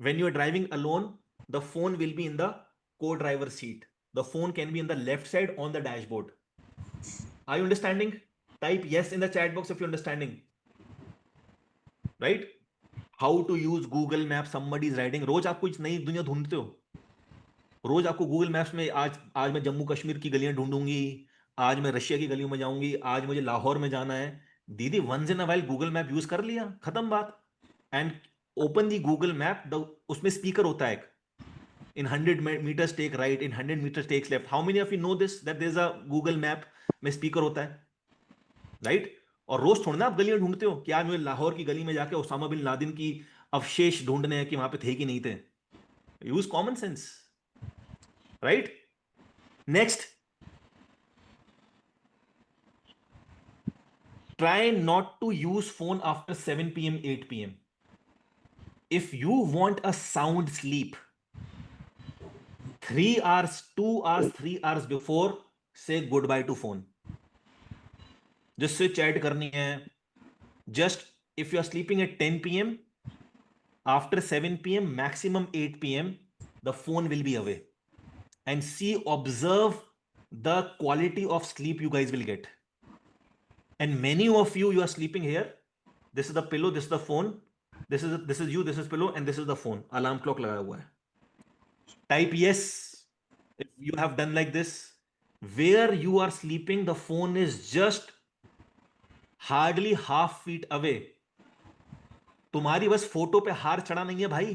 When you are driving alone, the phone will be in the co-driver seat. The phone can be in the left side on the dashboard. Are you understanding? Type yes in the chat box if you're understanding. Right? How to use Google Maps. Somebody is riding. रोज आप कुछ नई दुनिया ढूंढते हो. रोज आपको Google maps में आज मैं जम्मू कश्मीर की गलियां ढूंढूंगी, आज मैं रशिया की गलियों में जाऊंगी, आज मुझे लाहौर में जाना है. दीदी once in a while Google map use कर लिया, खत्म बात. And open the Google map, उसमें स्पीकर होता है. in 100 meters take right, in 100 meters takes left. How many of you know this, that there's a Google map में speaker होता है, राइट? और रोज थोड़ा ना आप गलियां ढूंढते हो कि आज मुझे लाहौर की गली में जाके ओसामा बिन लादेन की अवशेष ढूंढने हैं कि वहां पे थे कि नहीं थे. Use common sense, right? Next, try not to use phone after 7 p.m. 8 p.m. If you want a sound sleep, 3 hours 2 hours 3 hours before, say goodbye to phone. जिससे चैट करनी है, just if you are sleeping at 10 p.m, after 7 p.m, maximum 8 p.m, the phone will be away. And see, observe the quality of sleep you guys will get. And many of you are sleeping here. This is the pillow, this is the phone, this is you, this is pillow, and this is the phone. Alarm clock लगा हुआ है. Type yes if you have done like this. Where you are sleeping, the phone is just hardly half feet away. तुम्हारी बस photo पे हार चढ़ा नहीं है भाई,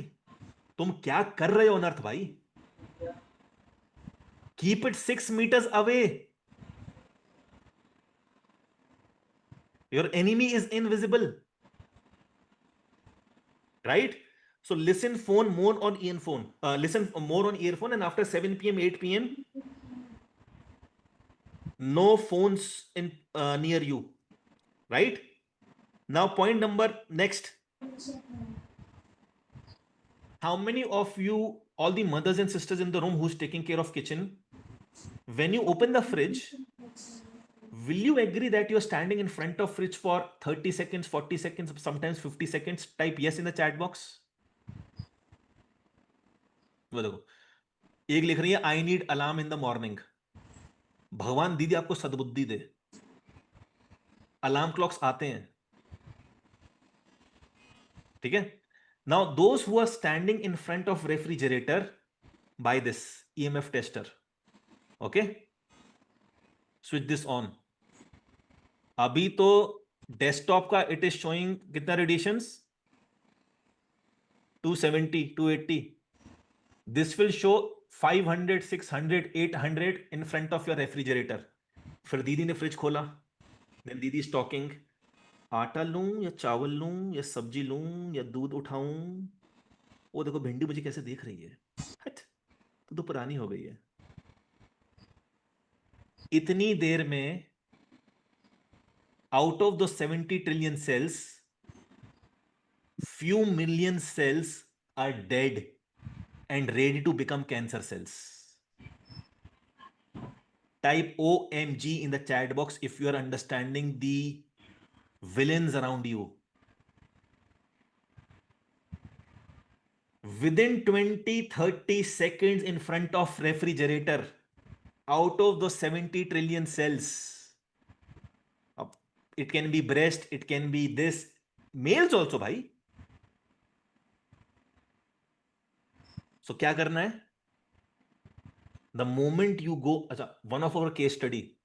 तुम क्या कर रहे हो अनर्थ भाई. Keep it 6 meters away. Your enemy is invisible, right? So listen phone more on earphone. Listen more on earphone, and after 7 p.m, 8 p.m, no phones in near you, right? Now point number next. How many of you, all the mothers and sisters in the room who's taking care of kitchen, when you open the fridge, will you agree that you're standing in front of fridge for 30 seconds, 40 seconds, sometimes 50 seconds? Type yes in the chat box. वो देखो, एक लिख रही है I need alarm in the morning. भगवान दीदी आपको सद्बुद्धि दे, अलार्म क्लॉक्स आते हैं, ठीक है? Now those who are standing in front of refrigerator, buy this EMF tester. Okay, switch this on. अभी तो डेस्कटॉप का इट इज शोइंग कितना radiations, 270 280. This will show 500 600 800 in front of your refrigerator. फिर दीदी ने फ्रिज खोला, then दीदी is talking, आटा लूं या चावल लूं या सब्जी लूं या दूध उठाऊं, वो देखो भिंडी मुझे कैसे देख रही है, हट, तो पुरानी हो गई है. इतनी देर में out of those 70 trillion cells, few million cells are dead and ready to become cancer cells. Type OMG in the chat box if you are understanding the villains around you. Within 20-30 seconds in front of refrigerator, out of those 70 trillion cells, it can be breast, it can be this, males also bhai. So क्या करना है? The moment you go, one of our case study,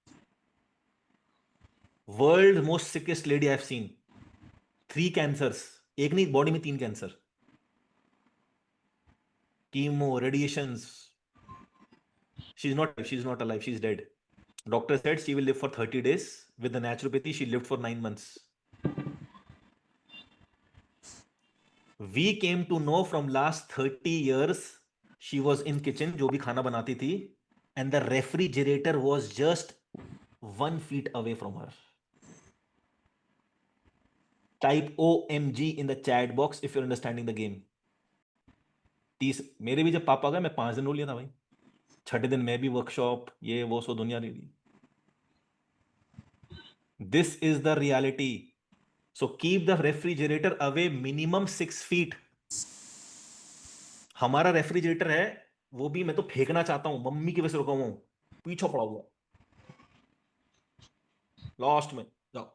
world most sickest lady I've seen, 3 cancers, एक नहीं, body में 3 cancer, chemo, radiations. She's not alive, she's dead. Doctor said she will live for 30 days. With the naturopathy, she lived for 9 months. We came to know from last 30 years, she was in kitchen, जो भी खाना बनाती थी, and the refrigerator was just 1 feet away from her. Type OMG in the chat box if you're understanding the game. 30 मेरे भी जब पापा गए मैं 5 दिन रो लिया था भाई. छठे दिन मैं भी वर्कशॉप ये वो सो दुनिया दे दी. This is the reality. So keep the refrigerator away minimum 6 feet. हमारा रेफ्रिजरेटर है वो भी मैं तो फेंकना चाहता हूं, मम्मी की वजह से रुका हुआ हूं, पीछे पड़ा हुआ. लास्ट में जाओ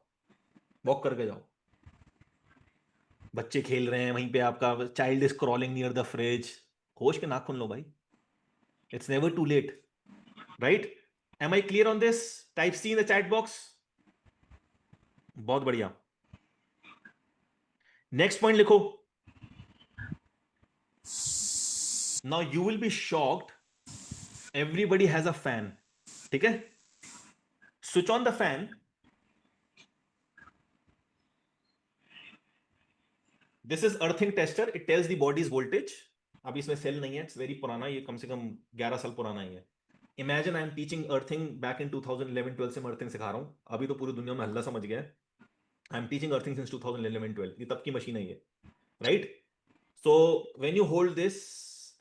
वॉक करके जाओ. बच्चे खेल रहे हैं वहीं पे, आपका child is crawling near the fridge. होश के नाखून लो भाई. It's never too late, right? Am I clear on this? Type C in the chat box. बहुत बढ़िया. नेक्स्ट पॉइंट लिखो. Now you will be shocked, everybody has a fan. ठीक है, switch on the fan. This is earthing tester, it tells the body's voltage. अभी इसमें cell नहीं है, it's very पुराना, ये कम से कम 11 साल पुराना ही है. Imagine I am teaching earthing back in 2011-12 से मैं अर्थिंग सिखा रहा हूं. अभी तो पूरी दुनिया में हल्ला समझ गया है. I am teaching earthing since 2011-12. ये तब की मशीन है ये, right? So when you hold this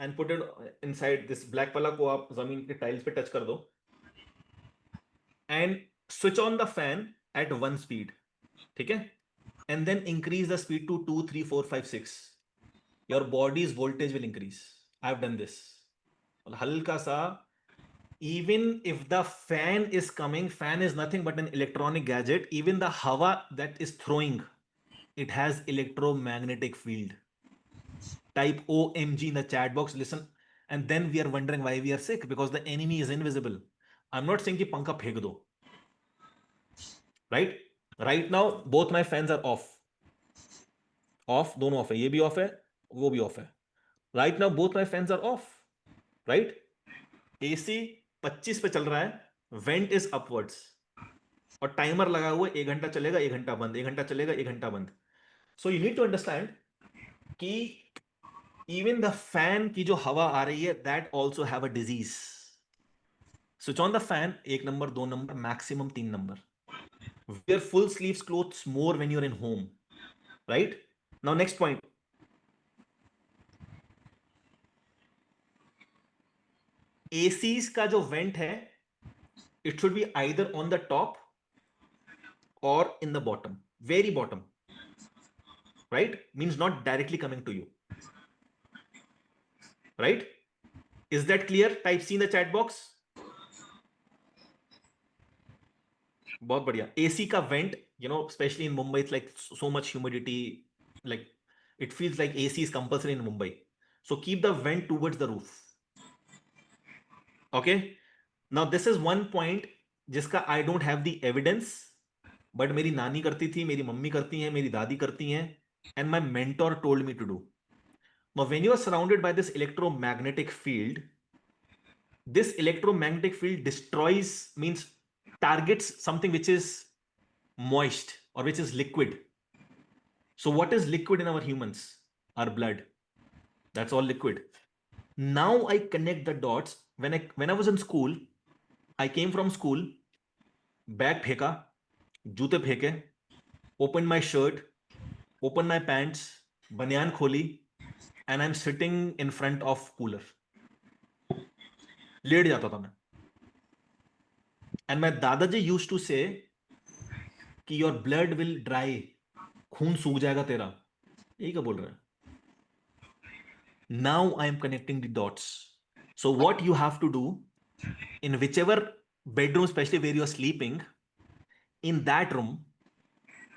and put it inside this black वाला को आप जमीन के टाइल्स पे टच कर दो and switch on the fan at 1 speed. ठीक है, and then increase the speed to 2, 3, 4, 5, 6. Your body's voltage will increase. I've done this. हल्का सा, even if the fan is coming, fan is nothing but an electronic gadget. Even the hawa that is throwing, it has electromagnetic field. Type OMG in the chat box. Listen, and then we are wondering why we are sick, because the enemy is invisible. I'm not saying कि पंखा फेंक दो, right? Right now both my fans are off. Off, दोनों off है, ये भी off है वो भी ऑफ है. Right now both my fans are off, right? AC 25 पे चल रहा है, वेंट इज अपवर्ड्स, और टाइमर लगा हुआ है, 1 घंटा चलेगा 1 घंटा बंद, 1 घंटा चलेगा 1 घंटा बंद. So you need to understand कि इवन द फैन की जो हवा आ रही है, that also have a disease. Switch on the fan, 1 number 2 number maximum 3 number. wear full sleeves clothes more when you're in home, right? Now next point. ACs का जो went है, it should be either on the top or in the bottom, very bottom, right? Means not directly coming to you, right? Is that clear? Type C in the chat box. बहुत बढ़िया. AC का vent, you know, especially in Mumbai, it's like so much humidity, like it feels like AC is compulsory in Mumbai. So keep the vent towards the roof. Okay, now this is one point जिसका I don't have the evidence, but मेरी नानी करती थी, मेरी mummy करती हैं, मेरी दादी करती हैं, and my mentor told me to do. Now when you are surrounded by this electromagnetic field, this electromagnetic field destroys, means targets something which is moist or which is liquid. So what is liquid in our humans? Our blood. That's all liquid. Now I connect the dots. When I was in school, I came from school, bag फेंका, जूते फेंके, opened my shirt, opened my pants, बनियान खोली, and I'm sitting in front of cooler. लेट जाता था मैं. And my दादाजी used to say कि your blood will dry, खून सूख जाएगा तेरा. यही क्या बोल रहा है? Now I am connecting the dots. So what you have to do, in whichever bedroom, especially where you are sleeping, in that room,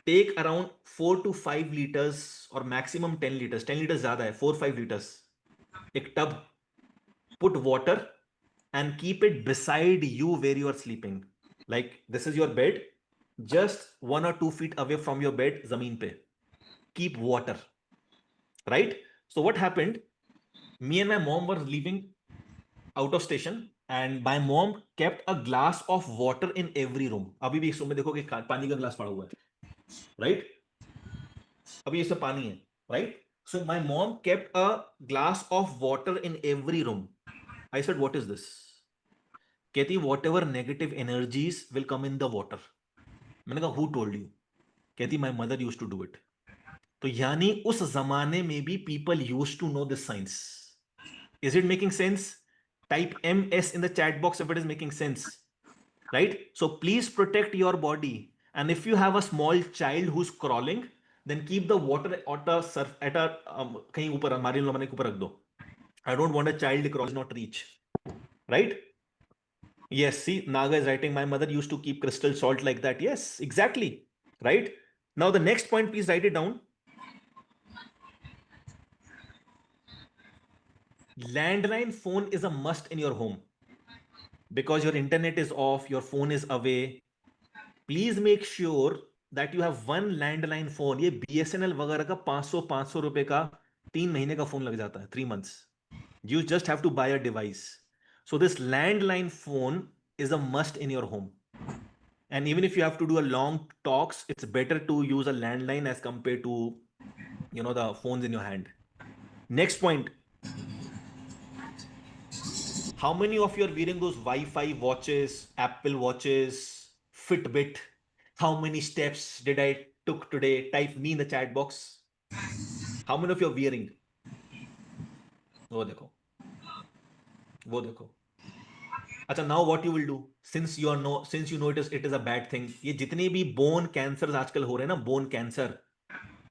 take around 4 to 5 liters or maximum 10 liters. 10 liters ज़्यादा है, 4-5 liters. एक tub, put water and keep it beside you where you are sleeping. Like this is your bed, just 1 or 2 feet away from your bed, zameen pe. Keep water, right? So what happened? Me and my mom were leaving out of station. and my mom kept a glass of water in every room. अभी भी इस room में देखो कि पानी का glass पड़ा हुआ है, right? अभी इसमें पानी है, right? So my mom kept a glass of water in every room. I said, what is this? कहती whatever negative energies will come in the water. मैंने कहा who told you? कहती my mother used to do it. तो यानी उस जमाने में भी people used to know this science. Is it making sense? Type MS in the chat box if it is making sense. Right? So please protect your body. And if you have a small child who's crawling, then keep the water at a कहीं ऊपर मारी लो के ऊपर रख दो. I don't want a child crawl not reach. Right? Yes, see, Naga is writing, my mother used to keep crystal salt like that. Yes, exactly. Right? Now the next point, please write it down. Landline phone is a must in your home because your internet is off, your phone is away. Please make sure that you have one landline phone. ये BSNL वगैरह का 500 रुपए का 3 महीने का phone लग जाता है, 3 months. You just have to buy a device. So this landline phone is a must in your home. And even if you have to do a long talks, it's better to use a landline as compared to, the phones in your hand. Next point. How many of you are wearing those Wi-Fi watches, Apple watches, Fitbit? How many steps did I took today? Type me in the chat box. How many of you are wearing? वो देखो, वो देखो. अच्छा, now what you will do? Since you know it is a bad thing. ये जितने भी bone cancers आजकल हो रहे हैं ना, bone cancer.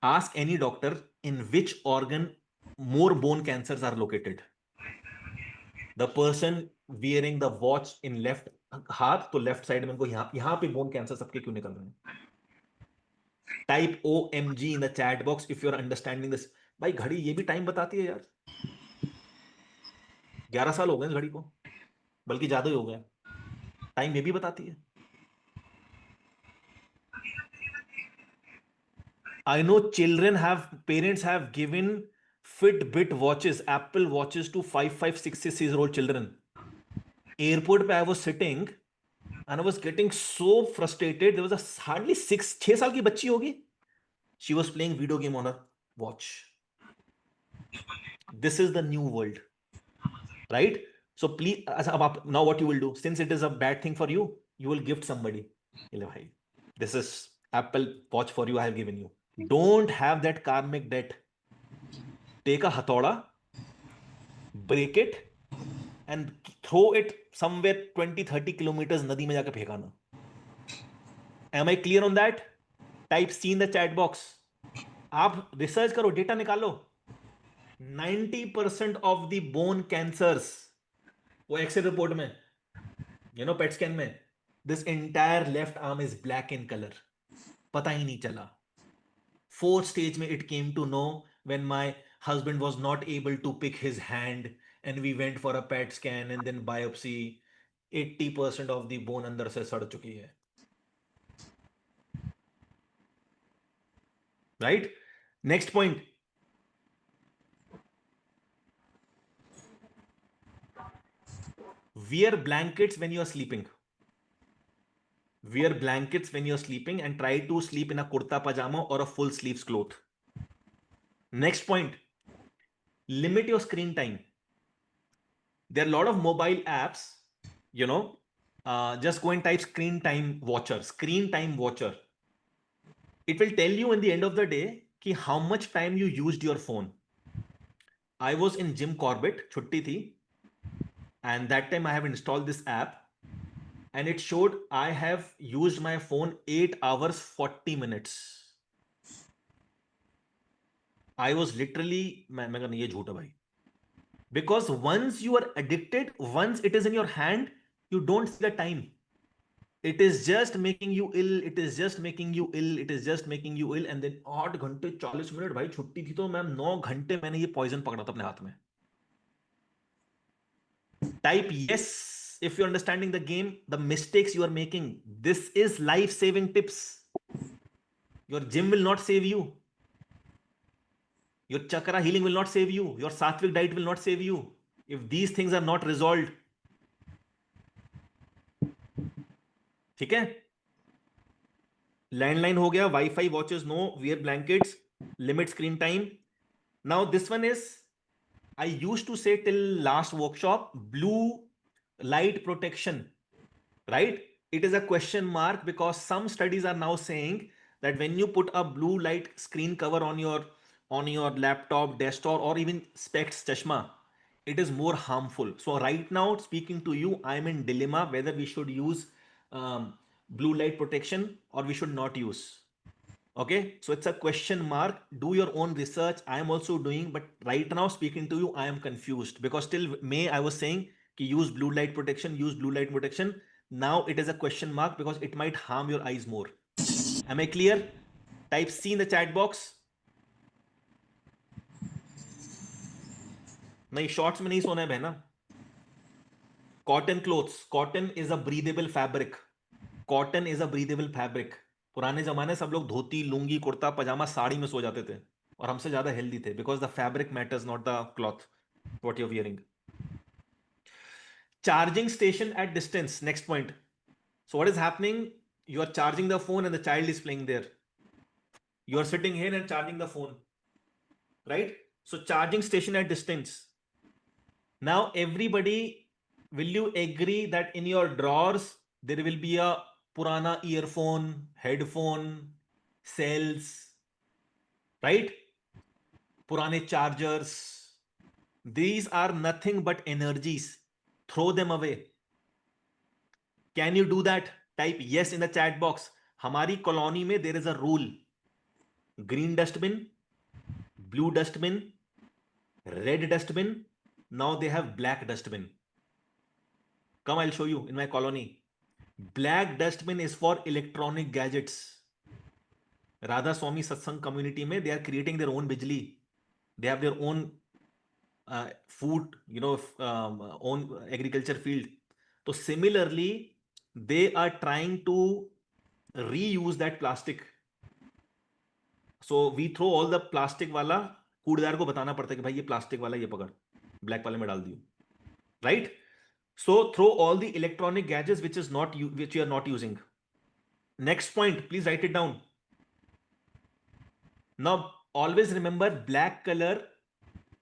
Ask any doctor in which organ more bone cancers are located. The person wearing the watch in left हाथ, तो लेफ्ट साइड में उनको यहां पे बोन कैंसर सबके क्यों निकल रहे हैं? Type OMG in the chat box if you are understanding this. भाई घड़ी ये भी टाइम बताती है यार. 11 साल हो गए इस घड़ी को, बल्कि ज्यादा ही हो गया. टाइम ये भी बताती है. I know parents have given Fitbit watches, Apple watches to 5, 6, 6 year old children. Airport पे I was sitting and I was getting so frustrated. There was a hardly 6 साल की बच्ची होगी. She was playing video game on her watch. This is the new world, right? So please, now what you will do, since it is a bad thing for you, you will gift somebody. This is Apple Watch for you. I have given you. Don't have that karmic debt. Take a hathoda, break it, and throw it somewhere 20-30 kilometers nadi mein jaake phekana. Am I clear on that? Type C in the chat box. आप research करो, data निकालो. 90% of the bone cancers, वो x ray report में, PET scan में, this entire left arm is black in color. पता ही नहीं चला. 4th stage में it came to know when my husband was not able to pick his hand and we went for a PET scan and then biopsy. 80% of the bone अंदर से सड़ चुकी है. Right? Next point. Wear blankets when you are sleeping. Wear blankets when you're sleeping and try to sleep in a kurta pajama or a full sleeves cloth. Next point, limit your screen time. There are a lot of mobile apps, just go and type screen time watcher. It will tell you in the end of the day how much time you used your phone. I was in Jim Corbett, chutti thi, and that time I have installed this app and it showed I have used my phone 8 hours 40 minutes. I was literally, मैं कहना ये झूठ है भाई. Because once you are addicted, once it is in your hand, you don't see the time. It is just making you ill. It is just making you ill. It is just making you ill. And then 8 घंटे 40 minute भाई छुट्टी थी तो ma'am 9 घंटे मैंने ये poison पकड़ा था अपने हाथ में. Type yes if you're understanding the game, the mistakes you are making. This is life-saving tips. Your gym will not save you. Your chakra healing will not save you. Your sattvic diet will not save you. If these things are not resolved, ठीक है, landline हो गया, wifi watches no, wear blankets, limit screen time. Now this one is, I used to say till last workshop, blue light protection, right? It is a question mark because some studies are now saying that when you put a blue light screen cover on your laptop, desktop, or even specs, chashma, it is more harmful. So right now, speaking to you, I am in dilemma whether we should use blue light protection or we should not use. Okay, so it's a question mark. Do your own research. I am also doing, but right now speaking to you, I am confused because till May I was saying ki use blue light protection, use blue light protection. Now it is a question mark because it might harm your eyes more. Am I clear? Type C in the chat box. नहीं, shorts में नहीं सोना है बहना. Cotton clothes, cotton is a breathable fabric. Cotton is a breathable fabric. पुराने जमाने सब लोग धोती, लुंगी, कुर्ता, पजामा, साड़ी में सो जाते थे और हमसे ज्यादा हेल्दी थे because the fabric matters, not the cloth what you're wearing. Charging station at distance, next point. So what is happening? You are charging the phone and the child is playing there. You are sitting here and charging the phone, right? So charging station at distance. Now everybody, will you agree that in your drawers there will be a purana earphone, headphone, cells, right? Purane chargers. These are nothing but energies. Throw them away. Can you do that? Type yes in the chat box. हमारी colony में there is a rule. Green dustbin, blue dustbin, red dustbin. Now they have black dustbin. Come, I'll show you in my colony. Black dustbin is for electronic gadgets. Radha Swami Satsang community में they are creating their own bijli. They have their own food, own agriculture field. So similarly, they are trying to reuse that plastic. So we throw all the plastic वाला, कूड़ेदार को बताना पड़ता है कि भाई ये plastic वाला ये पकड़, ब्लैक वाले में डाल दियो, right? So throw all the electronic gadgets which you are not using. Next point, please write it down. Now always remember, black color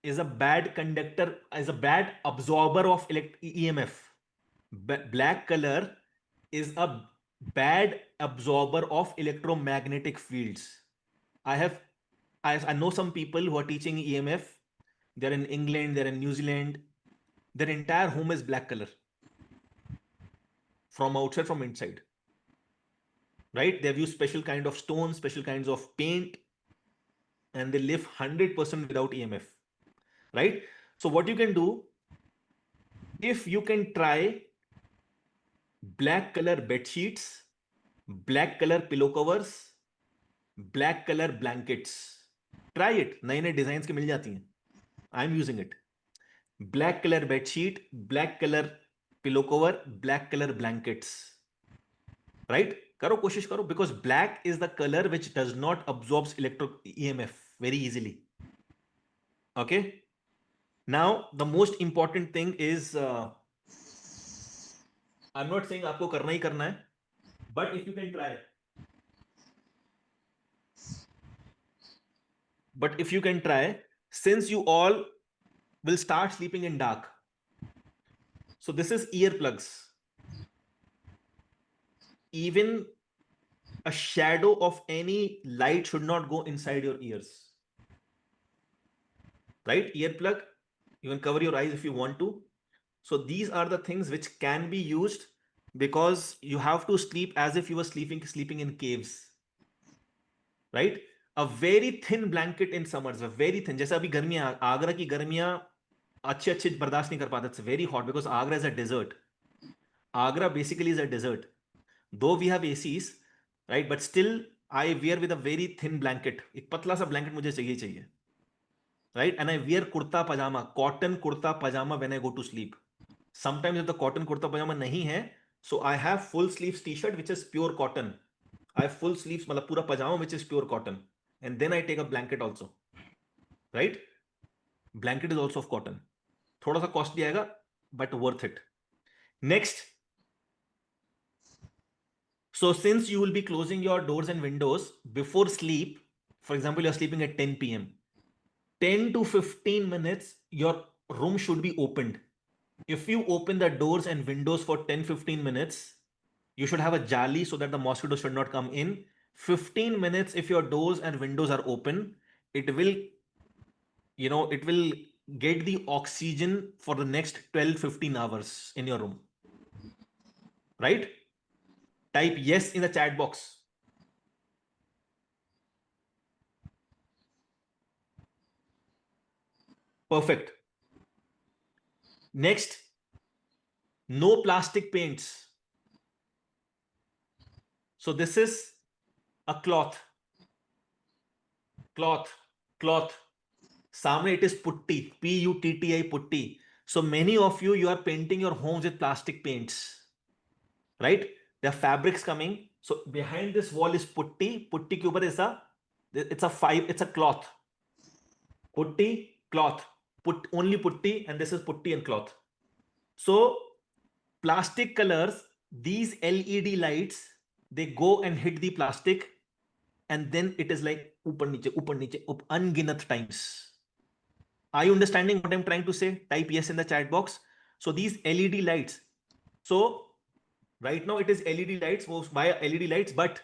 is a bad conductor, is a bad absorber of EMF. Black color is a bad absorber of electromagnetic fields. I know some people who are teaching EMF. They're in England, they're in New Zealand. Their entire home is black color. From outside, from inside. Right? They've used special kind of stones, special kinds of paint, and they live 100% without EMF. Right? So what you can do, if you can try black color bed sheets, black color pillow covers, black color blankets, try it. नए नए design के मिल जाती हैं. I'm using it. Black color bed sheet, black color pillow cover, black color blankets. Right? करो, कोशिश करो, because black is the color which does not absorbs EMF very easily. Okay? Now the most important thing is, I'm not saying आपको करना ही करना है, but if you can try. But if you can try, since you all will start sleeping in dark. So this is earplugs. Even a shadow of any light should not go inside your ears. Right? Earplug, you can cover your eyes if you want to. So these are the things which can be used because you have to sleep as if you were sleeping in caves. Right? A very thin blanket in summers, a very thin. जैसे अभी गर्मियां, आगरा की गर्मियां अच्छे बर्दाश्त नहीं कर पाते. It's very hot because Agra is a desert. Agra basically is a desert. Though we have ACs, right? But still I wear with a very thin blanket. एक पतला सा blanket मुझे चाहिए. Right? And I wear kurta pajama, cotton kurta pajama when I go to sleep. Sometimes if the cotton kurta pajama nahi hai, so I have full sleeves t-shirt which is pure cotton. I have full sleeves, matlab pura pajama which is pure cotton. And then I take a blanket also. Right? Blanket is also of cotton. थोड़ा सा costly आएगा, but worth it. Next, So since you will be closing your doors and windows before sleep, for example, you're sleeping at 10 p.m., 10 to 15 minutes, your room should be opened. If you open the doors and windows for 10-15 minutes, you should have a jali so that the mosquitoes should not come in. 15 minutes, if your doors and windows are open, it will, it will get the oxygen for the next 12-15 hours in your room. Right? Type yes in the chat box. Perfect. Next, no plastic paints. So this is a cloth. Samne it is putti, P-U-T-T-I, putti. So many of you are painting your homes with plastic paints, right? There are fabrics coming. So behind this wall is putti. Putti ke upar is it's a cloth. Putti, cloth. Only putti, and this is putti and cloth. So plastic colors, these LED lights, they go and hit the plastic, and then it is like upar niche, unginat times. Are you understanding what I'm trying to say? Type yes in the chat box. So these LED lights. So right now it is LED lights, why LED lights, but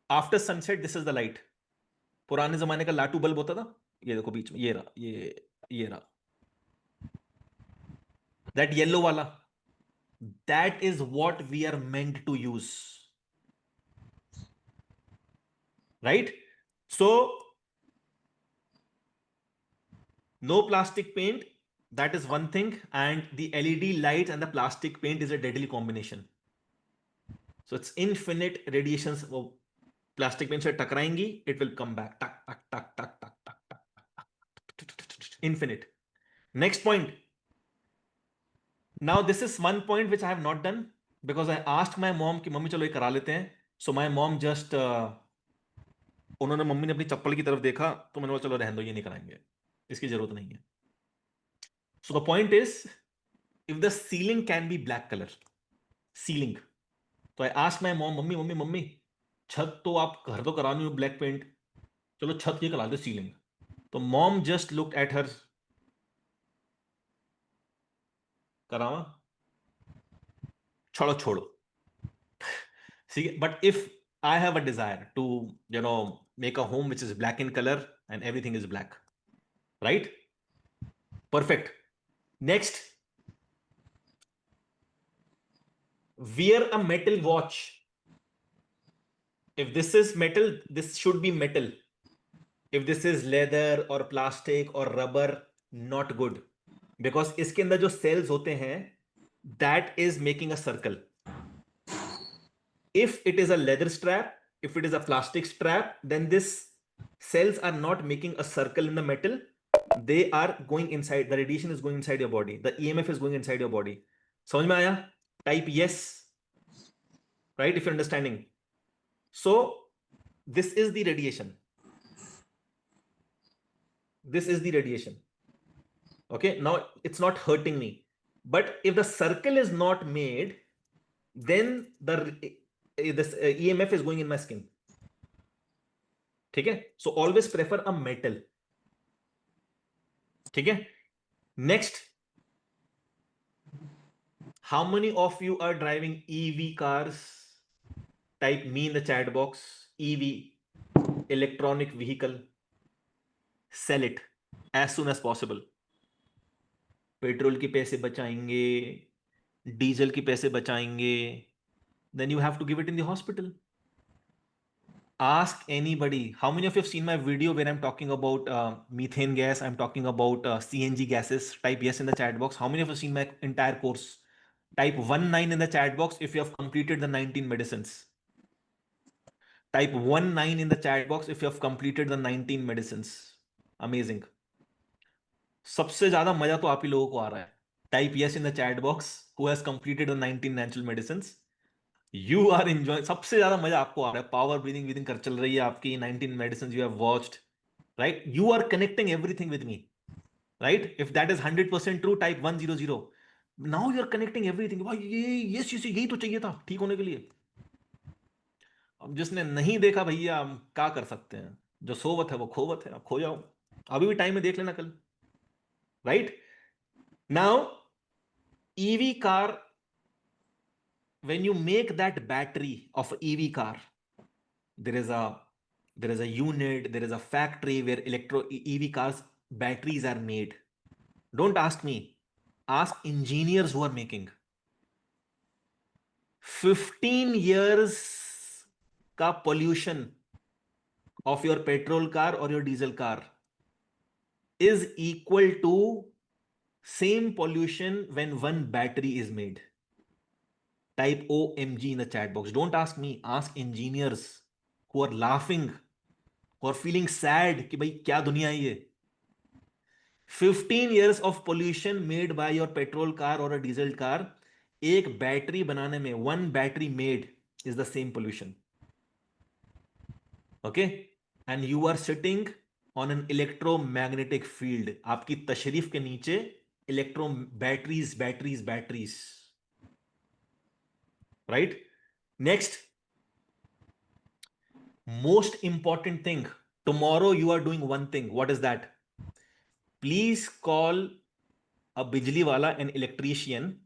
after sunset, this is the light. पुराने जमाने का लाटू bulb होता था, ये देखो बीच में, ये रहा. That yellow wala, that is what we are meant to use. Right? So no plastic paint, that is one thing, and the LED lights and the plastic paint is a deadly combination. So it's infinite radiations. Plastic paint se takrayengi, it will come back. Infinite. Next point. Now this is one point which I have not done because I asked my mom कि mummy चलो ये करा लेते हैं. So my mom just उन्होंने mummy ने अपनी चप्पल की तरफ देखा तो मैंने बोला चलो रहने दो, ये नहीं कराएंगे, इसकी जरूरत नहीं है. So the point is, if the ceiling can be black color, ceiling. So I asked my mom, mummy छत तो आप घर तो करानी हो ब्लैक पेंट, चलो छत ये करा दे सीलिंग. तो mom just looked at her, करावा, छोड़ो. See, but if I have a desire to, make a home which is black in color and everything is black, right? Perfect. Next, wear a metal watch. If this is metal, this should be metal. If this is leather or plastic or rubber, not good. Because इसके अंदर जो cells होते हैं, that is making a circle. If it is a leather strap, if it is a plastic strap, then this cells are not making a circle in the metal. They are going inside. The radiation is going inside your body. The EMF is going inside your body. समझ में आया? Type yes, right? If you're understanding. So this is the radiation. This is the radiation. Okay. Now it's not hurting me. But if the circle is not made, then this EMF is going in my skin. ठीक है? So always prefer a metal. ठीक है? Next, how many of you are driving EV cars? Type me in the chat box. EV, electronic vehicle. Sell it as soon as possible. Petrol के पैसे बचाएंगे, diesel के पैसे बचाएंगे. Then you have to give it in the hospital. Ask anybody. How many of you have seen my video where I'm talking about methane gas? I'm talking about CNG gases. Type yes in the chat box. How many of you have seen my entire course? Type 19 in the chat box if you have completed the 19 medicines. Type 19 in the chat box if you have completed the 19 medicines. Amazing. सबसे ज्यादा मजा तो आप ही लोगों को आ रहा है. Type yes in the chat box who has completed the 19 natural medicines. You are enjoying. सबसे ज्यादा मजा आपको आ रहा है. Power breathing कर चल रही है आपकी. 19 medicines you have watched, right? You are connecting everything with me, right? If that is 100% true, type 100. Now you are connecting everything. ये यही तो चाहिए था ठीक होने के लिए. अब जिसने नहीं देखा भैया, हम क्या कर सकते हैं? जो सोवत है वो खोवत है, अब खो जाओ, अभी भी टाइम में देख लेना कल, right? Now EV car, when you make that battery of EV car, there is a unit, there is a factory where EV cars batteries are made. Don't ask me, ask engineers who are making. 15 years का pollution of your petrol car or your diesel car is equal to same pollution when one battery is made. Type OMG in the chat box. Don't ask me, ask engineers who are laughing, who are feeling sad कि भाई क्या दुनिया है ये. 15 years of pollution made by your petrol car or a diesel car, एक battery बनाने में, one battery made is the same pollution. Okay? And you are sitting on an electromagnetic field. आपकी तशरीफ के नीचे electro batteries, right? Next, most important thing, tomorrow you are doing one thing. What is that? Please call a bijli wala, an electrician.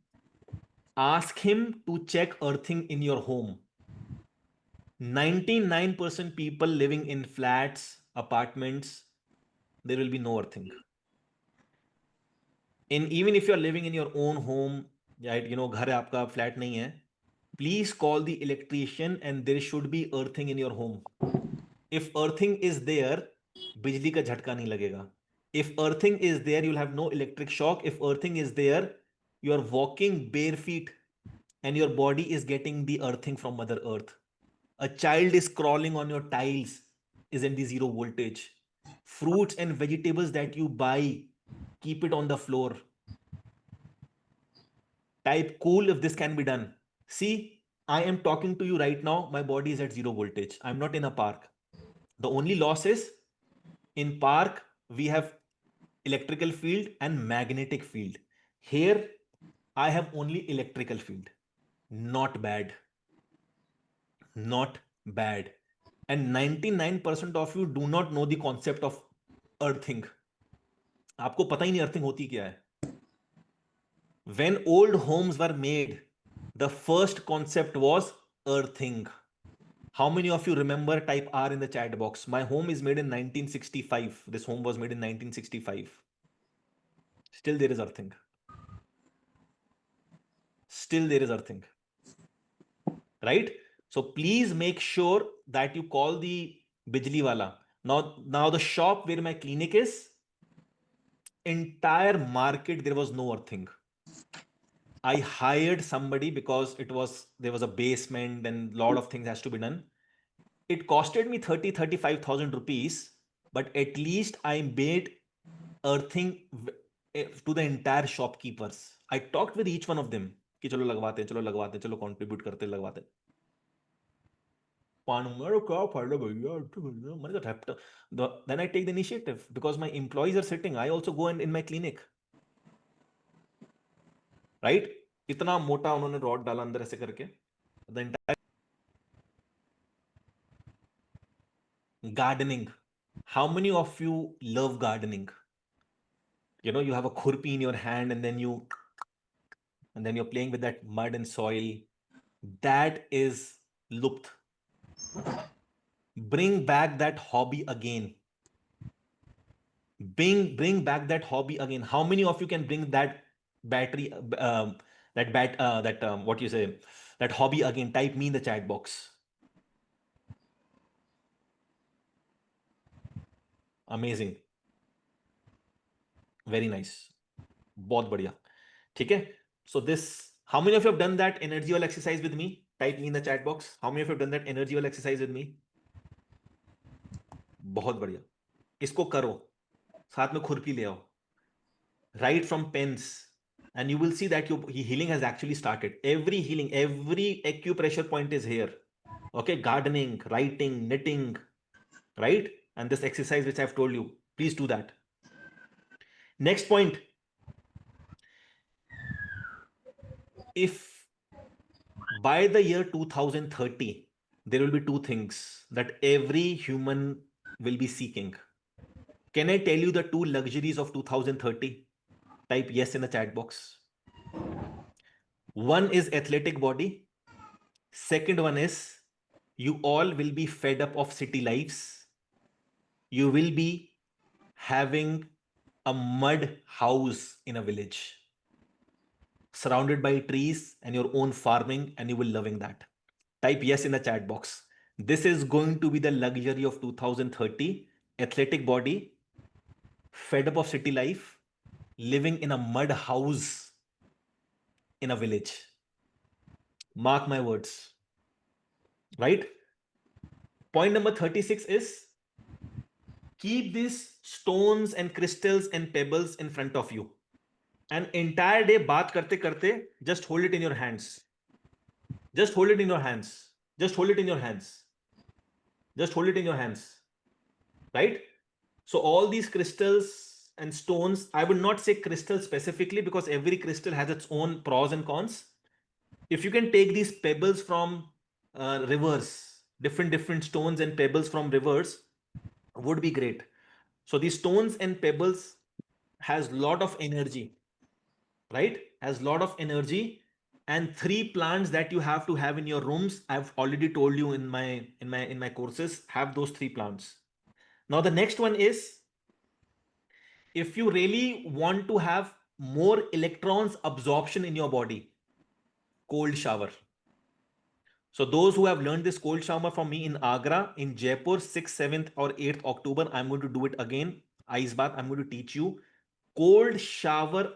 Ask him to check earthing in your home. 99% people living in flats, apartments, there will be no earthing. Even if you are living in your own home, right, घर है आपका, flat नहीं है, please call the electrician and there should be earthing in your home. If earthing is there, बिजली का झटका नहीं लगेगा. If earthing is there, you'll have no electric shock. If earthing is there, you are walking bare feet and your body is getting the earthing from Mother Earth. A child is crawling on your tiles, is in the zero voltage. Fruits and vegetables that you buy, keep it on the floor. Type cool if this can be done. See, I am talking to you right now. My body is at zero voltage. I'm not in a park. The only loss is in park, we have electrical field and magnetic field. Here, I have only electrical field. Not bad. Not bad. And 99% of you do not know the concept of earthing. आपको पता ही नहीं earthing होती क्या है. When old homes were made, the first concept was earthing. How many of you remember? Type R in the chat box. My home is made in 1965. This home was made in 1965. Still there is earthing. Still there is earthing. Right? So please make sure that you call the bijli wala. Now the shop where my clinic is, entire market, there was no earthing. I hired somebody because there was a basement and a lot of things has to be done. It costed me 35,000 rupees, but at least I made earthing to the entire shopkeepers. I talked with each one of them कि चलो लगवाते हैं, चलो contribute करते हैं, लगवाते हैं. मेरे क्या फायदा भैया, मैंने कहा then I take the initiative because my employees are sitting. I also go in my clinic, right? इतना मोटा उन्होंने रॉड डाला अंदर ऐसे करके. The entire gardening. How many of you love gardening? You have a khurpi in your hand and then you're playing with that mud and soil. That is lupt. Bring back that hobby again. Bring back that hobby again. How many of you can bring that battery, what you say, that hobby again? Type me in the chat box. Amazing. Very nice. बहुत बढ़िया. ठीक है? So how many of you have done that energy wall exercise with me? Type me in the chat box. How many of you have done that energy wall exercise with me? बहुत बढ़िया. इसको करो. साथ में खुरपी ले आओ. Write from pens. And you will see that your healing has actually started. Every healing, every acupressure point is here. Okay, gardening, writing, knitting, right? And this exercise which I've told you, please do that. Next point. If by the year 2030, there will be two things that every human will be seeking. Can I tell you the two luxuries of 2030? Type yes in the chat box. One is athletic body. Second one is you all will be fed up of city lives. You will be having a mud house in a village surrounded by trees and your own farming, and you will loving that. Type yes in the chat box. This is going to be the luxury of 2030. Athletic body, fed up of city life, living in a mud house in a village. Mark my words. Right? Point number 36 is keep these stones and crystals and pebbles in front of you. An entire day baat karte karte, just hold it in your hands. Just hold it in your hands. Just hold it in your hands. Just hold it in your hands. Right? So all these crystals and stones, I would not say crystal specifically because every crystal has its own pros and cons. If you can take these pebbles from rivers, different stones and pebbles from rivers would be great. So these stones and pebbles has lot of energy, right? Has lot of energy. And three plants that you have to have in your rooms, I've already told you in my courses, have those three plants. Now the next one is, if you really want to have more electrons absorption in your body, cold shower. So those who have learned this cold shower from me in Agra, in Jaipur, 6th, 7th or 8th October, I'm going to do it again. Ice bath, I'm going to teach you. Cold shower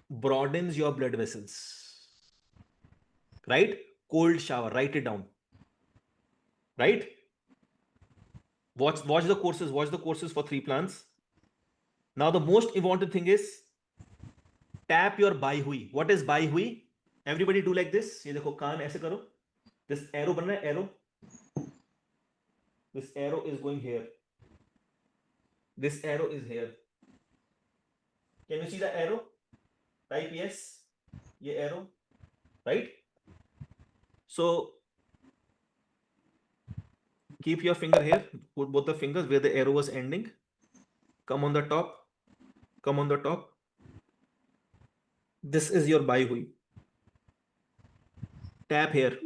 broadens your blood vessels. Right? Cold shower, write it down. Right? Watch the courses for three plants. Now the most important thing is tap your bai hui. What is bai hui? Everybody do like this. ये देखो कान ऐसे करो. This arrow बन रहा है, arrow. This arrow is going here. This arrow is here. Can you see the arrow? Type yes. ये arrow, right? So keep your finger here. Put both the fingers where the arrow was ending. Come on the top. Come on the top. This is your bai hui. Tap here.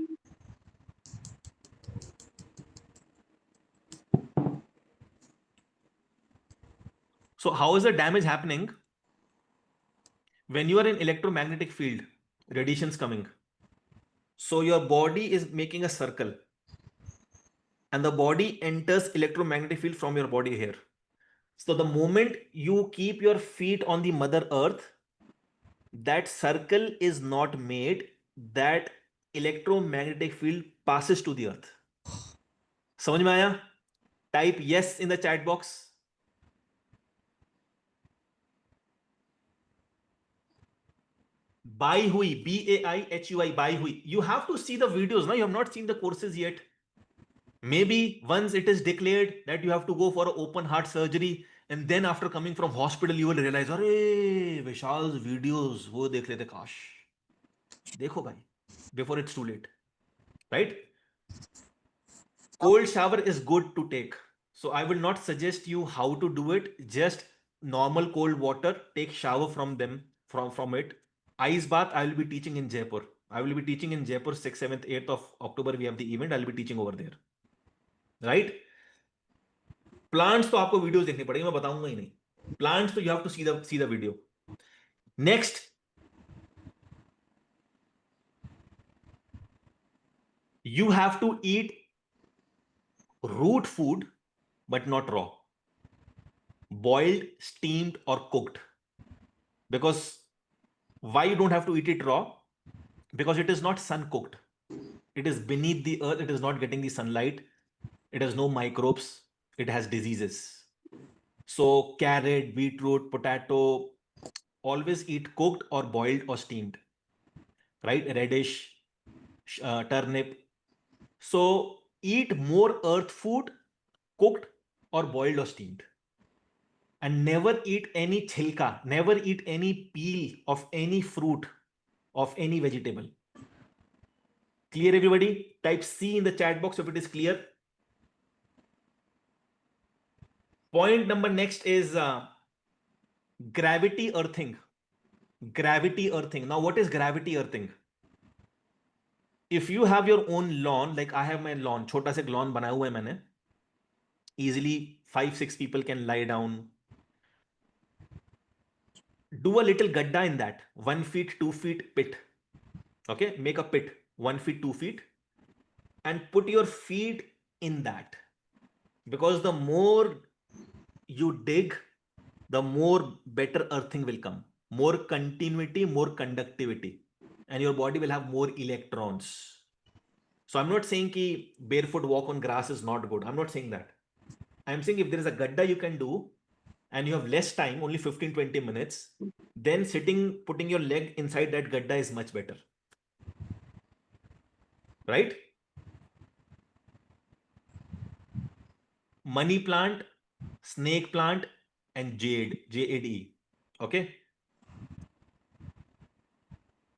So how is the damage happening? When you are in electromagnetic field, radiations coming. So your body is making a circle and the body enters electromagnetic field from your body here. So the moment you keep your feet on the mother earth, that circle is not made, that electromagnetic field passes to the earth. समझ में आया? Type yes in the chat box. Bai hui, B-A-I-H-U-I, bai hui. You have to see the videos. Now you have not seen the courses yet. Maybe once it is declared that you have to go for an open heart surgery, and then after coming from hospital, you will realize, अरे विशाल्स videos वो देख लेते काश. देखो भाई, before it's too late, right? Cold shower is good to take. So I will not suggest you how to do it. Just normal cold water, take shower from them, from it. Ice bath, I will be teaching in Jaipur. I will be teaching in Jaipur 6th, 7th, 8th of October. We have the event. I'll be teaching over there. Right? Plants तो आपको videos देखनी पड़ेगी, मैं बताऊंगा ही नहीं. Plants तो you have to see the video. Next, you have to eat root food but not raw. Boiled, steamed or cooked. Because why you don't have to eat it raw? Because it is not sun cooked. It is beneath the earth. It is not getting the sunlight. It has no microbes. It has diseases. So carrot, beetroot, potato, always eat cooked or boiled or steamed. Right? Radish, turnip. So eat more earth food, cooked or boiled or steamed. And never eat any chilka, never eat any peel of any fruit, of any vegetable. Clear, everybody? Type C in the chat box if it is clear. Point number next is gravity earthing. Gravity earthing. Now, what is gravity earthing? If you have your own lawn, like I have my lawn, छोटा सा lawn बनाया हुआ है मैंने. Easily 5-6 people can lie down. Do a little gadda in that. 1 feet, 2 feet pit. Okay, make a pit 1 feet, 2 feet, and put your feet in that. Because the more you dig, the more better earthing will come. More continuity, more conductivity, and your body will have more electrons. So I'm not saying ki barefoot walk on grass is not good. I'm not saying that. I'm saying if there is a gadda you can do and you have less time, only 15-20 minutes, then putting your leg inside that gadda is much better. Right? Money plant, snake plant, and jade, Jade. Okay.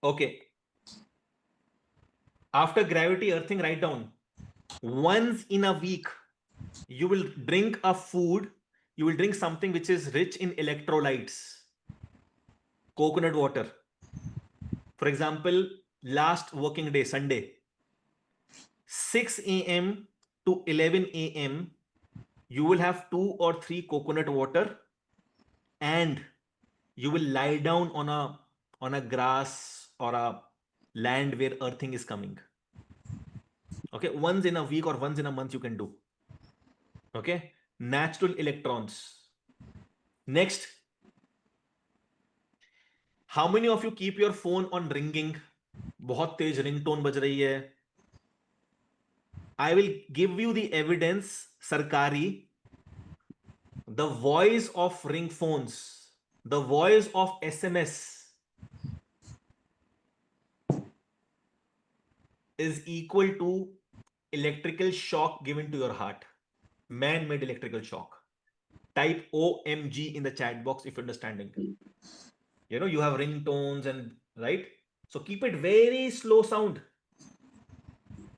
Okay. After gravity earthing, write down once in a week you will drink a food, you will drink something which is rich in electrolytes. Coconut water. For example, last working day, Sunday, 6 a.m. to 11 a.m. you will have 2 or 3 coconut water, and you will lie down on a grass or a land where earthing is coming. Okay, once in a week or once in a month you can do. Okay, natural electrons. Next, how many of you keep your phone on ringing? बहुत तेज ringtone बज रही है. I will give you the evidence, Sarkari. The voice of ring phones, the voice of SMS is equal to electrical shock given to your heart. Man-made electrical shock. Type OMG in the chat box if you're understanding. You know, you have ringtones and right? So keep it very slow sound.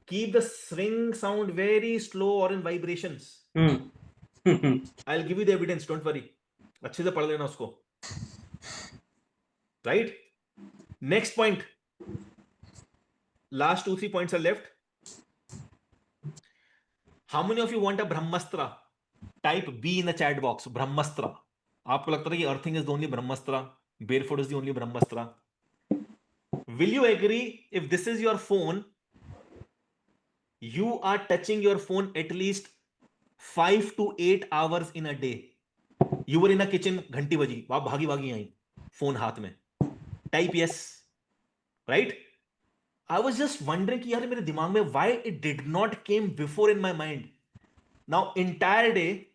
Keep the ring sound very slow or in vibrations. I'll give you the evidence, don't worry. अच्छे से पढ़ लेना उसको. Right? Next point. Last 2-3 points are left. How many of you want a Brahmastra? Type B in the chat box. Brahmastra. आपको लगता है कि earthing is the only Brahmastra? Barefoot is the only Brahmastra? Will you agree if this is your phone, you are touching your phone at least 5 to 8 hours in a day? You were in a kitchen, घंटी बजी, आप भागी भागी आई, phone हाथ में. Type yes. Right? I was just wondering कि यार मेरे दिमाग में why it did not came before in my mind. Now entire day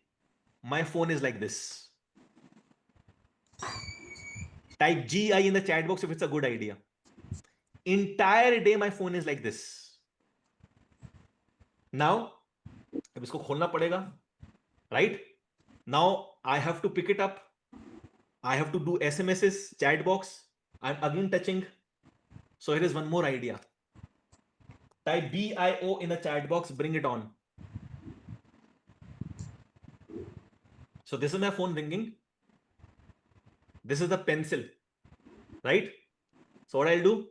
my phone is like this. Type GI in the chat box if it's a good idea. Entire day my phone is like this. Now अब इसको खोलना पड़ेगा. Right? Now I have to pick it up. I have to do SMSs, chat box. I'm again touching. So here is one more idea. Type BIO in the chat box, bring it on. So this is my phone ringing. This is the pencil, right? So what I'll do?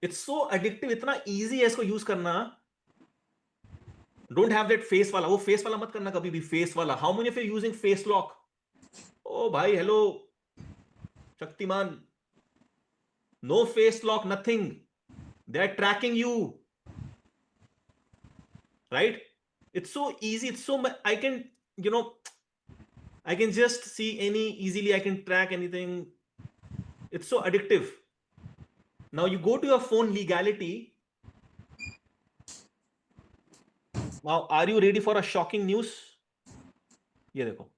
It's so addictive, इतना easy है इसको use करना. Don't have that face वाला, वो face वाला मत करना कभी भी, face वाला. How many of you are using face lock? Oh भाई, hello, Shaktiman. No face lock, nothing. They are tracking you, right? It's so easy. It's so I can, you know, I can just see easily. I can track anything. It's so addictive. Now you go to your phone legality. Now, are you ready for a shocking news? ये देखो.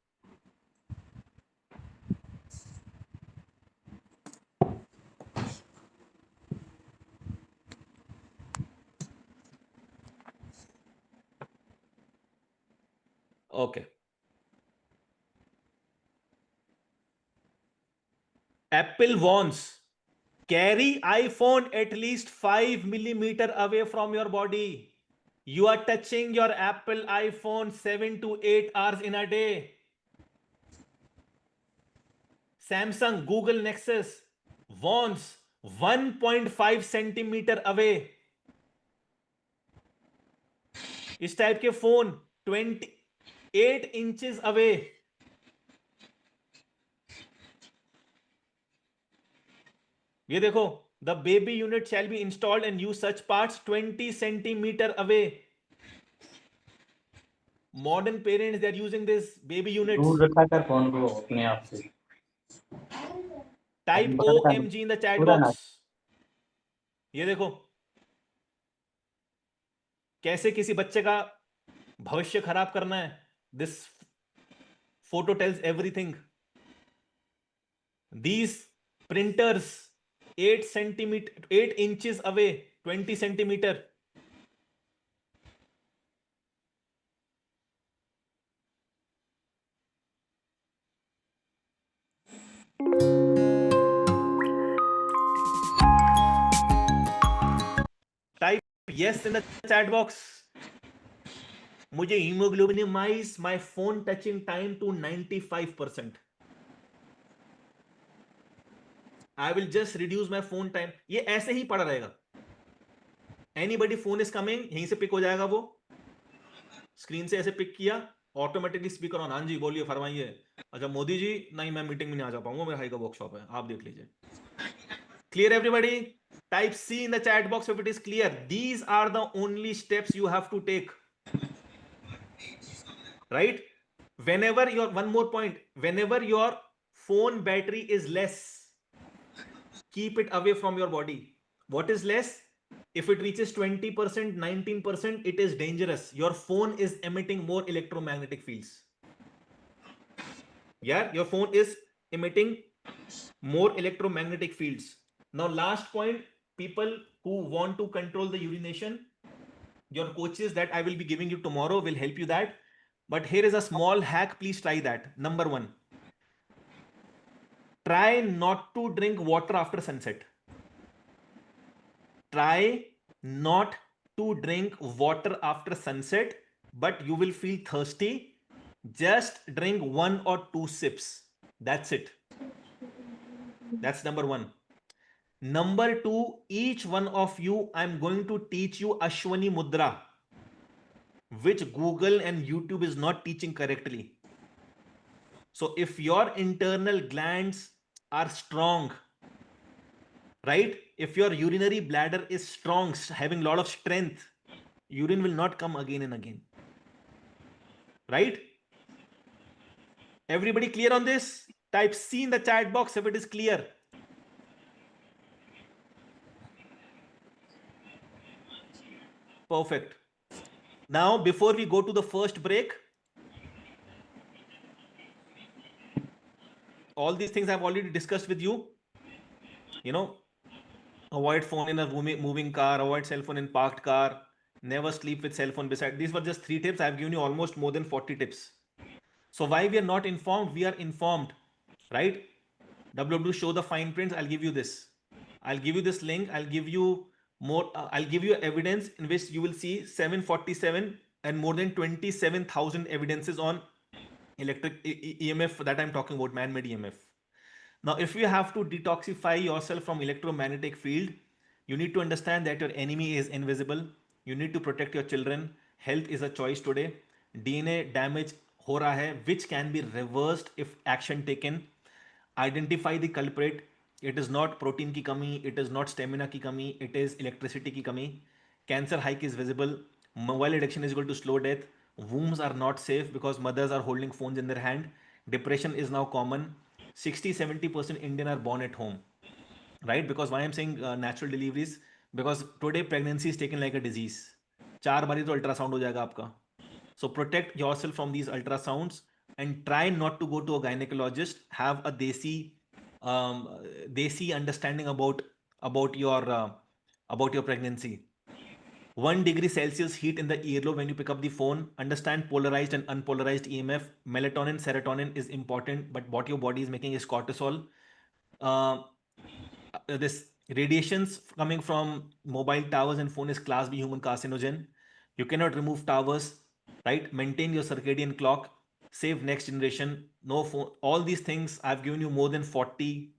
Okay. Apple warns Carry iPhone at least 5 millimeter away from your body. You are touching your Apple iPhone 7 to 8 hours in a day. Samsung Google Nexus wants 1.5 centimeter away. इस type के phone 28 inches away. ये देखो, the baby unit shall be installed and use such parts 20 centimeter away. Modern parents, they are using this baby units.
दूर रखा कर phone को अपने आप से.
Type OMG in the chat box. ये देखो कैसे किसी बच्चे का भविष्य खराब करना है. This photo tells everything. These printers 8 inches away, 20 centimeter. Type yes in the chat box. मुझे hemoglobinimize my phone touching time to 95%. I will just reduce my phone time. ये ऐसे ही पड़ा रहेगा. Anybody phone is coming, यहीं से pick हो जाएगा. वो स्क्रीन से ऐसे पिक किया, ऑटोमेटिकली स्पीकर ऑन. हाँ जी बोलिए, फरमाइए. अच्छा मोदी जी, नहीं मैं मीटिंग में नहीं आ जा पाऊंगा, मेरा हाई का वर्कशॉप है, आप देख लीजिए. Clear everybody? Type C in the chat box if it is clear. These are the only steps you have to take. Right? Whenever your, one more point, whenever your phone battery is less, keep it away from your body. What is less? If it reaches 20%, 19%, it is dangerous. Your phone is emitting more electromagnetic fields. Yeah, your phone is emitting more electromagnetic fields. Now, last point, people who want to control the urination, your coaches that I will be giving you tomorrow will help you that. But here is a small hack. Please try that. Number one, try not to drink water after sunset. Try not to drink water after sunset, but you will feel thirsty. Just drink 1 or 2 sips. That's it. That's number one. Number two, each one of you, I'm going to teach you Ashwani Mudra, which Google and YouTube is not teaching correctly. So if your internal glands are strong, right? If your urinary bladder is strong, having a lot of strength, urine will not come again and again. Right? Everybody clear on this? Type C in the chat box if it is clear. Perfect. Now, before we go to the first break, all these things I've already discussed with you. You know, avoid phone in a moving car, avoid cell phone in parked car, never sleep with cell phone beside. These were just 3 tips. I've given you almost more than 40 tips. So why we are not informed? We are informed, right? WW, show the fine prints. I'll give you this. I'll give you this link. I'll give you more. I'll give you evidence in which you will see 747 and more than 27,000 evidences on electric EMF that I'm talking about, man-made EMF. Now, if you have to detoxify yourself from electromagnetic field, you need to understand that your enemy is invisible. You need to protect your children. Health is a choice today. DNA damage हो रहा है, which can be reversed if action taken. Identify the culprit. It is not protein की कमी, it is not stamina की कमी, it is electricity की कमी. Cancer hike is visible. Mobile addiction is equal to slow death. Wombs are not safe because mothers are holding phones in their hand. Depression is now common. 60-70% Indian are born at home, right? Because why I'm saying natural deliveries, because today pregnancy is taken like a disease. 4 बारी तो ultrasound हो जाएगा आपका. So protect yourself from these ultrasounds and try not to go to a gynecologist. Have a desi understanding about your pregnancy. 1 degree Celsius heat in the earlobe when you pick up the phone. Understand polarized and unpolarized EMF. Melatonin, serotonin is important, but what your body is making is cortisol. This Radiations coming from mobile towers and phone is class B human carcinogen. You cannot remove towers, right? Maintain your circadian clock, save next generation, no phone. All these things I've given you more than 40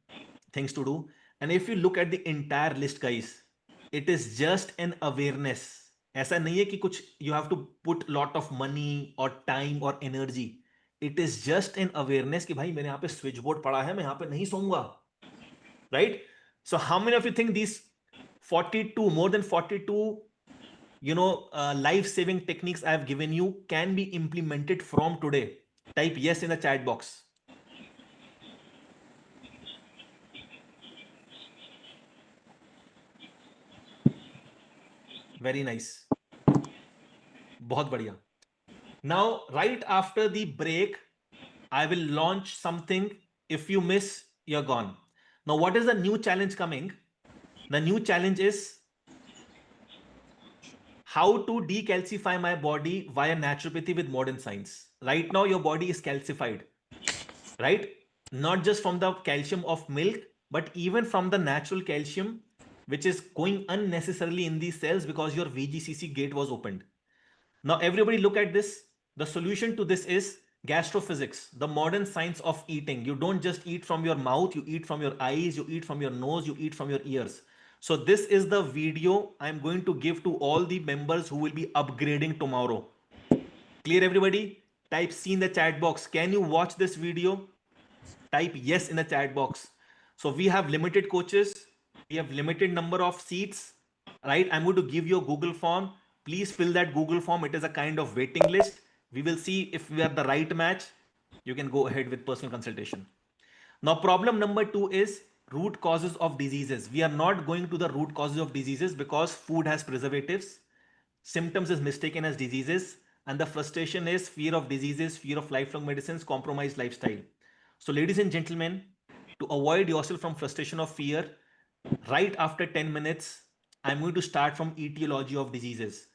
things to do. And if you look at the entire list, guys, it is just an awareness. ऐसा नहीं है कि कुछ you have to put lot of money or time or energy. It is just an awareness कि भाई मेरे यहाँ पे स्विच बोर्ड पड़ा है, मैं यहाँ पे नहीं सोऊंगा, right? So how many of you think these 42, more than 42, life-saving techniques I have given you can be implemented from today? Type yes in the chat box. Very nice. बहुत बढ़िया. Now, right after the break, I will launch something. If you miss, you're gone. Now, what is the new challenge coming? The new challenge is how to decalcify my body via naturopathy with modern science. Right now, your body is calcified, right? Not just from the calcium of milk, but even from the natural calcium, which is going unnecessarily in these cells because your VGCC gate was opened. Now, everybody look at this. The solution to this is gastrophysics, the modern science of eating. You don't just eat from your mouth, you eat from your eyes, you eat from your nose, you eat from your ears. So this is the video I'm going to give to all the members who will be upgrading tomorrow. Clear, everybody? Type C in the chat box. Can you watch this video? Type yes in the chat box. So we have limited coaches. We have limited number of seats, right? I'm going to give you a Google form. Please fill that Google form. It is a kind of waiting list. We will see if we are the right match. You can go ahead with personal consultation. Now, problem number 2 is root causes of diseases. We are not going to the root causes of diseases because food has preservatives. Symptoms is mistaken as diseases. And the frustration is fear of diseases, fear of lifelong medicines, compromised lifestyle. So, ladies and gentlemen, to avoid yourself from frustration of fear, right after 10 minutes, I'm going to start from etiology of diseases.